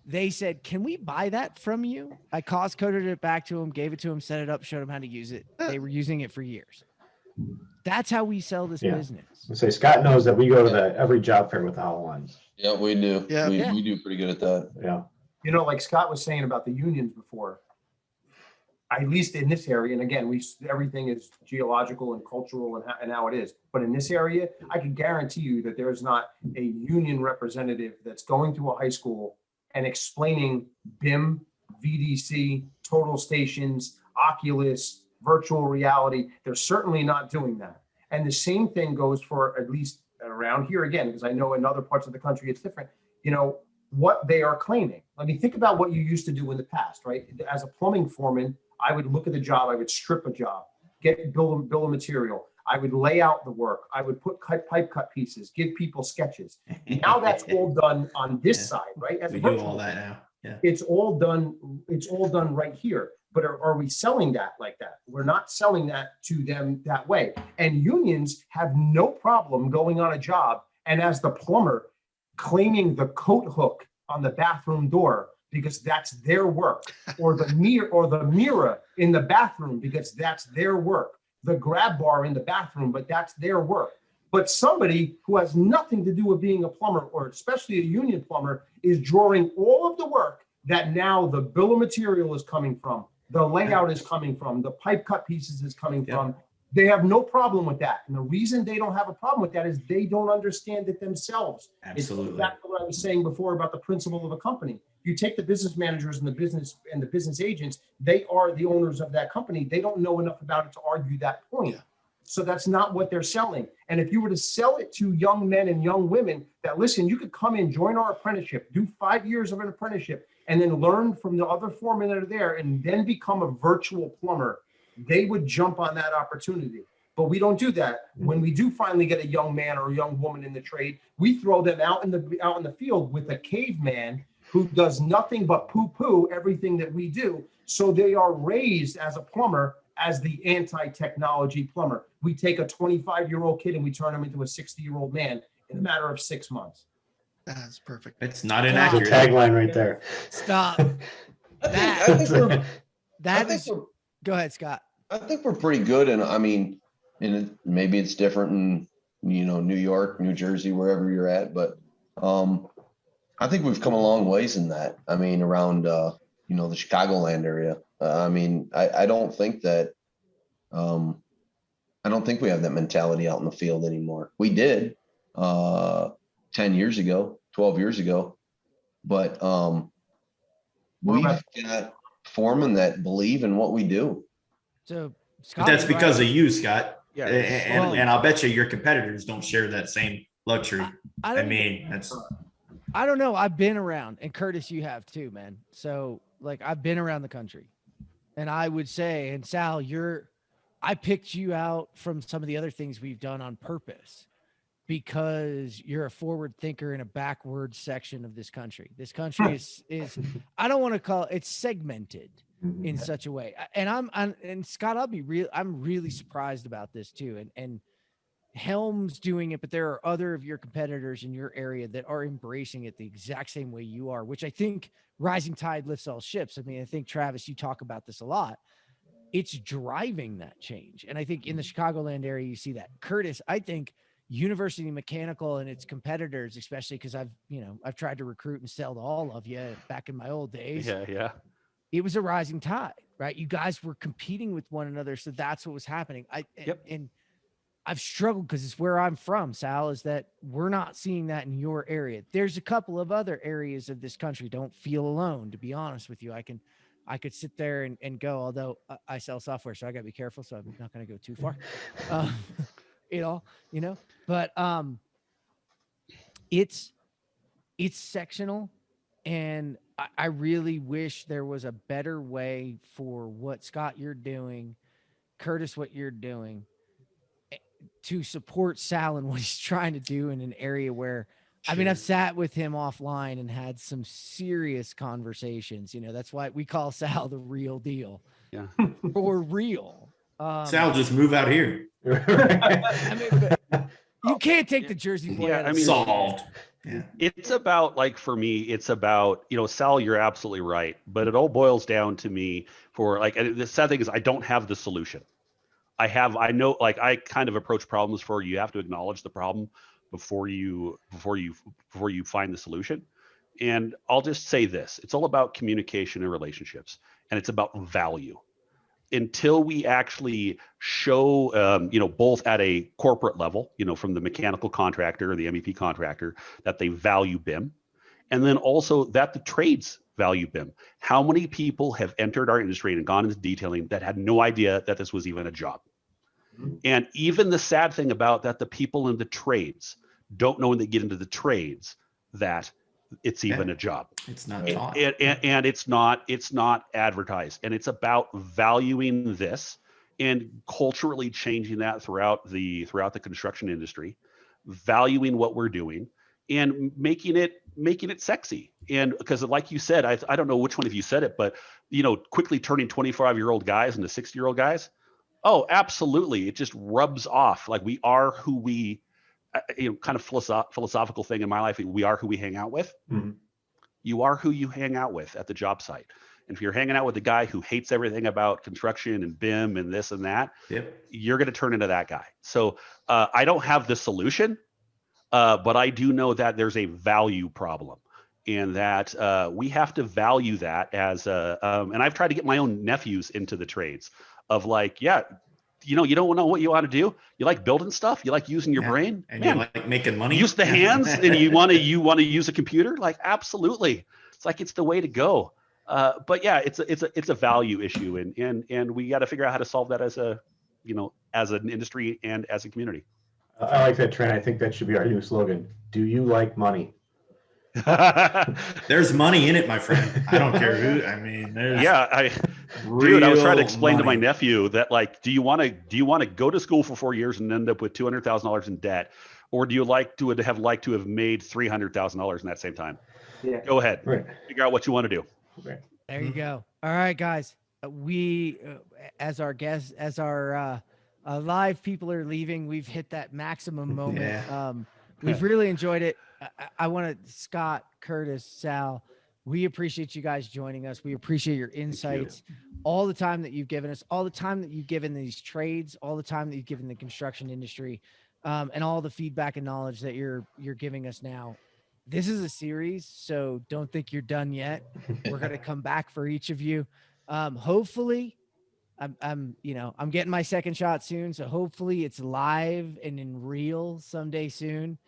They said, can we buy that from you? I cost coded it back to them, gave it to them, set it up, showed them how to use it. They were using it for years. That's how we sell this business. I say Scott knows that we go to every job fair with the HoloLens. Yeah, we do. Yeah. We do pretty good at that. Yeah. Like Scott was saying about the unions before, at least in this area, and again, everything is geological and cultural and how it is. But in this area, I can guarantee you that there's not a union representative that's going to a high school and explaining BIM, VDC, total stations, Oculus, virtual reality. They're certainly not doing that. And the same thing goes for, at least around here again, because I know in other parts of the country it's different, what they are claiming. I mean, think about what you used to do in the past, right? As a plumbing foreman, I would look at the job, I would strip a job, get bill of material. I would lay out the work. I would put pipe cut pieces, give people sketches. Now that's all done on this side, right? As We a do virtual all that now. Yeah. It's all done right here. But are we selling that like that? We're not selling that to them that way. And unions have no problem going on a job and as the plumber claiming the coat hook on the bathroom door because that's their work, or the mirror in the bathroom because that's their work, the grab bar in the bathroom, but that's their work. But somebody who has nothing to do with being a plumber, or especially a union plumber, is drawing all of the work that now the bill of material is coming from, the layout is coming from, the pipe cut pieces is coming from, They have no problem with that. And the reason they don't have a problem with that is they don't understand it themselves. Absolutely. It's back to what I was saying before about the principle of a company. You take the business managers and the business agents, they are the owners of that company. They don't know enough about it to argue that point. Yeah. So that's not what they're selling. And if you were to sell it to young men and young women that, listen, you could come in, join our apprenticeship, do 5 years of an apprenticeship, and then learn from the other foremen that are there and then become a virtual plumber, they would jump on that opportunity. But we don't do that. When we do finally get a young man or a young woman in the trade, we throw them out in the field with a caveman who does nothing but poo-poo everything that we do. So they are raised as a plumber, as the anti-technology plumber. We take a 25-year-old kid and we turn him into a 60-year-old man in a matter of 6 months. That's perfect. It's not That's a inaccurate. tagline right there. Stop. I think we're, That I think is. we're Go ahead, Scott. I think we're pretty good. And I mean, maybe it's different in, New York, New Jersey, wherever you're at, but I think we've come a long ways in that. I mean, around, the Chicagoland area. I mean, I don't think that, I don't think we have that mentality out in the field anymore. We did 10 years ago, 12 years ago, but we've got foremen that believe in what we do. So But Scott, that's because of you, Scott. Yeah. And I'll bet you your competitors don't share that same luxury. I mean, that's. I don't know. I've been around, and Curtis, you have too, man. So like, I've been around the country, and I would say, and Sal, I picked you out from some of the other things we've done on purpose because you're a forward thinker in a backward section of this country. This country is I don't want to call it's segmented in such a way. And Scott, I'm really surprised about this too. And Helm's doing it, but there are other of your competitors in your area that are embracing it the exact same way you are, which I think rising tide lifts all ships. I mean, I think Travis, you talk about this a lot. It's driving that change. And I think in the Chicagoland area, you see that. Curtis, I think University Mechanical and its competitors, especially because I've tried to recruit and sell to all of you back in my old days. Yeah. It was a rising tide, right? You guys were competing with one another. So that's what was happening. And I've struggled because it's where I'm from, Sal, is that we're not seeing that in your area. There's a couple of other areas of this country. Don't feel alone, to be honest with you. I could sit there and go, although I sell software, so I got to be careful. So I'm not going to go too far, but it's sectional. And I really wish there was a better way for what Scott, you're doing, Curtis, what you're doing, to support Sal and what he's trying to do in an area where, I mean, I've sat with him offline and had some serious conversations. That's why we call Sal the real deal. Yeah. For real. Sal, just move out here. But you can't take the Jersey boy out of solved. Yeah. It's about, like, for me, it's about, Sal, you're absolutely right. But it all boils down to me for, like, and the sad thing is I don't have the solution. I know, like, I kind of approach problems for you have to acknowledge the problem before you find the solution. And I'll just say this, it's all about communication and relationships, and it's about value. Until we actually show, both at a corporate level, from the mechanical contractor or the MEP contractor, that they value BIM, and then also that the trades value BIM. How many people have entered our industry and gone into detailing that had no idea that this was even a job? And even the sad thing about that, the people in the trades don't know when they get into the trades that it's even a job. It's not taught. And it's not advertised. And it's about valuing this and culturally changing that throughout the construction industry, valuing what we're doing and making it sexy. And because, like you said, I don't know which one of you said it, but quickly turning 25-year-old guys into 60-year-old guys. Oh, absolutely. It just rubs off. Like, we are who we, kind of philosophical thing in my life. We are who we hang out with. Mm-hmm. You are who you hang out with at the job site. And if you're hanging out with a guy who hates everything about construction and BIM and this and that, you're going to turn into that guy. So I don't have the solution, but I do know that there's a value problem, and that we have to value that as and I've tried to get my own nephews into the trades of, like, you don't know what you want to do. You like building stuff. You like using your brain, and you like making money. Use the hands, and you want to use a computer. Like, absolutely, it's the way to go. But yeah, it's a value issue, and we got to figure out how to solve that as an industry and as a community. I like that trend. I think that should be our new slogan. Do you like money? There's money in it, my friend. I don't care who. I mean, there's I was trying to explain to my nephew that, like, do you want to go to school for 4 years and end up with $200,000 in debt, or do you like to have made $300,000 in that same time? Yeah. Go ahead, figure out what you want to do. Right. There you go. All right, guys. We, as our guests, as our live people are leaving, we've hit that maximum moment. Yeah. We've really enjoyed it. I want to, Scott, Curtis, Sal, we appreciate you guys joining us. We appreciate your insights, all the time that you've given us, all the time that you've given these trades, all the time that you've given the construction industry, and all the feedback and knowledge that you're giving us now. This is a series, so don't think you're done yet. We're going to come back for each of you. Hopefully, I'm getting my second shot soon, so hopefully it's live and in real someday soon.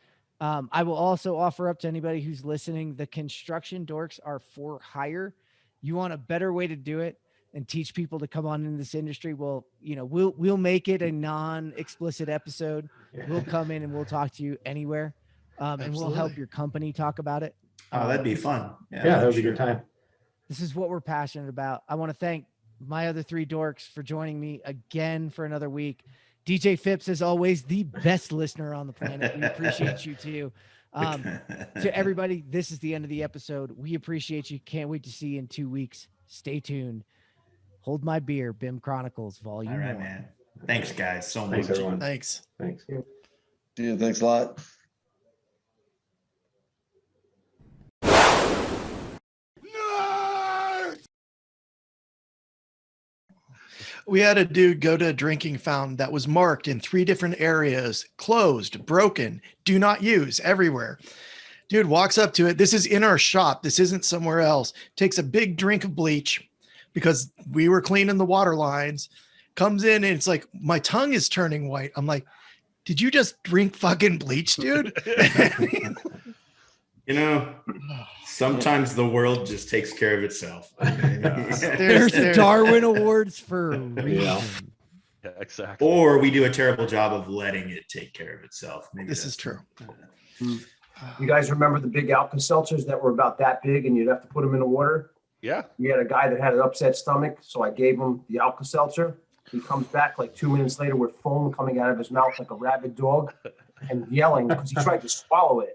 I will also offer up to anybody who's listening, the construction dorks are for hire. You want a better way to do it and teach people to come on into this industry? Well, we'll make it a non-explicit episode. We'll come in and we'll talk to you anywhere. And we'll help your company talk about it. Oh, that'd be fun. Yeah, that would be a good time. This is what we're passionate about. I want to thank my other three dorks for joining me again for another week. DJ Phipps, as always, the best listener on the planet. We appreciate you too. To everybody, this is the end of the episode. We appreciate you. Can't wait to see you in 2 weeks. Stay tuned. Hold My Beer, Bim Chronicles, Volume 1. All right, man. Thanks, guys, so much. Thanks, everyone. Thanks. Thanks. Dude, thanks a lot. We had a dude go to a drinking fountain that was marked in 3 different areas, closed, broken, do not use, everywhere. Dude walks up to it. This is in our shop. This isn't somewhere else. Takes a big drink of bleach because we were cleaning the water lines. Comes in and it's like, my tongue is turning white. I'm like, did you just drink fucking bleach, dude? Sometimes the world just takes care of itself. There's Darwin Awards for a reason. Yeah, exactly. Or we do a terrible job of letting it take care of itself. Maybe This is true. You guys remember the big Alka-Seltzers that were about that big and you'd have to put them in the water? Yeah. We had a guy that had an upset stomach, so I gave him the Alka-Seltzer. He comes back like 2 minutes later with foam coming out of his mouth like a rabid dog and yelling because he tried to swallow it.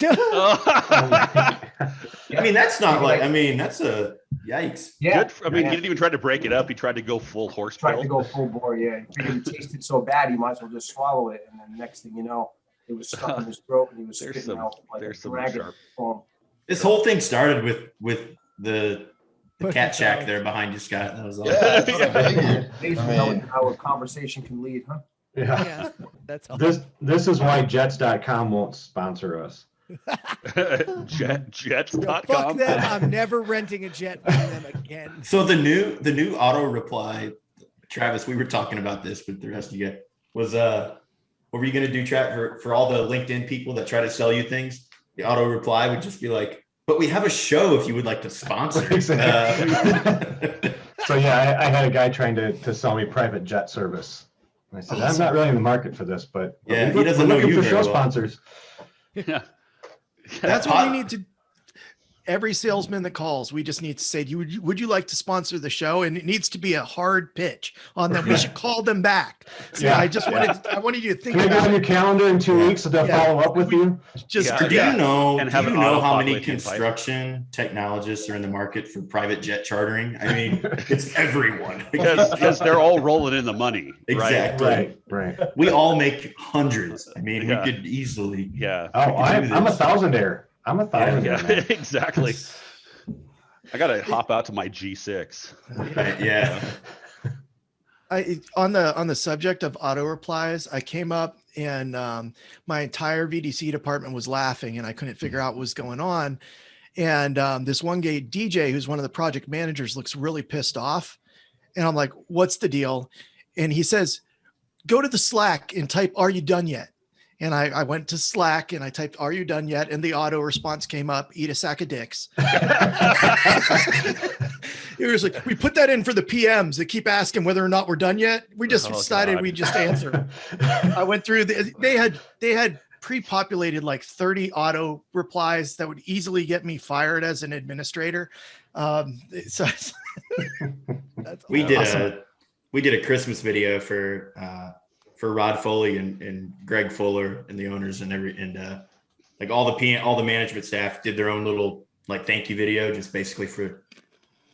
I mean, that's not like, that's a yikes. Yeah. He didn't even try to break it up. He tried to go full horse Tried pill. to go full bore, yeah. He figured it tasted so bad, he might as well just swallow it. And then next thing you know, it was stuck in his throat and he was spitting out like a dragon foam. This whole thing started with the cat shack there behind you, Scott. That was all. Amazing how a conversation can lead, huh? Yeah. That's all. This is why Jets.com won't sponsor us. Jets.com. Fuck them. I'm never renting a jet from them again. So the new auto reply, Travis, we were talking about this with the rest of you guys, was what were you going to do, Travis, for all the LinkedIn people that try to sell you things? The auto reply would just be like, but we have a show if you would like to sponsor. Exactly. So yeah, I had a guy trying to sell me private jet service. And I said, I'm not really in the market for this, but yeah, he doesn't know you for very show well. sponsors. Yeah. That's what we need to. Every salesman that calls, we just need to say, would you like to sponsor the show? And it needs to be a hard pitch on them. We should call them back. So Yeah. I wanted you to think Can I get about on your it. calendar in 2 weeks to follow up with you? Just Yeah. Do you know, And have do you an know how auto-populate many invite. construction technologists are in the market for private jet chartering? I mean, it's everyone. Because they're all rolling in the money. Exactly. Right. We all make hundreds. I mean, Yeah. we could easily. Yeah. Oh, I'm a thousandaire. I'm a thousandaire. Yeah, man. exactly. I gotta hop out to my G6. Yeah. On the subject of auto replies, I came up and my entire VDC department was laughing and I couldn't figure out what was going on. And this one guy, DJ, who's one of the project managers, looks really pissed off. And I'm like, what's the deal? And he says, go to the Slack and type, "Are you done yet?" And I went to Slack and I typed, "Are you done yet?" And the auto response came up, "Eat a sack of dicks." It was like, we put that in for the PMs that keep asking whether or not we're done yet. We just decided we just answer. I went through they had pre-populated like 30 auto replies that would easily get me fired as an administrator. So that's We awesome. did a Christmas video for Rod Foley and Greg Fuller and the owners and like all the management staff did their own little like thank you video, just basically for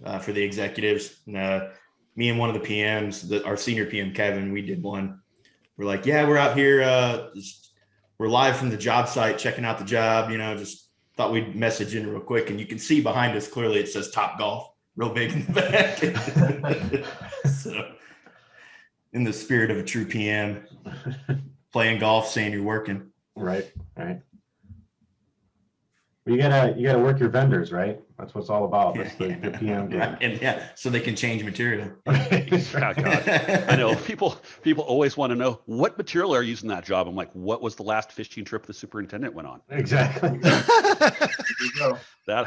the executives. And, me and one of the PMs, our senior PM Kevin, we did one. We're like, yeah, we're out here. We're live from the job site, checking out the job. Just thought we'd message in real quick, and you can see behind us clearly it says Top Golf, real big in the back. So, in the spirit of a true PM, playing golf, saying you're working. Right. Well, you gotta work your vendors, right? That's what it's all about. That's the PM game. Right. And so they can change material. Oh, God. I know people always want to know what material are you using that job. I'm like, what was the last fishing trip the superintendent went on? Exactly. There you go. That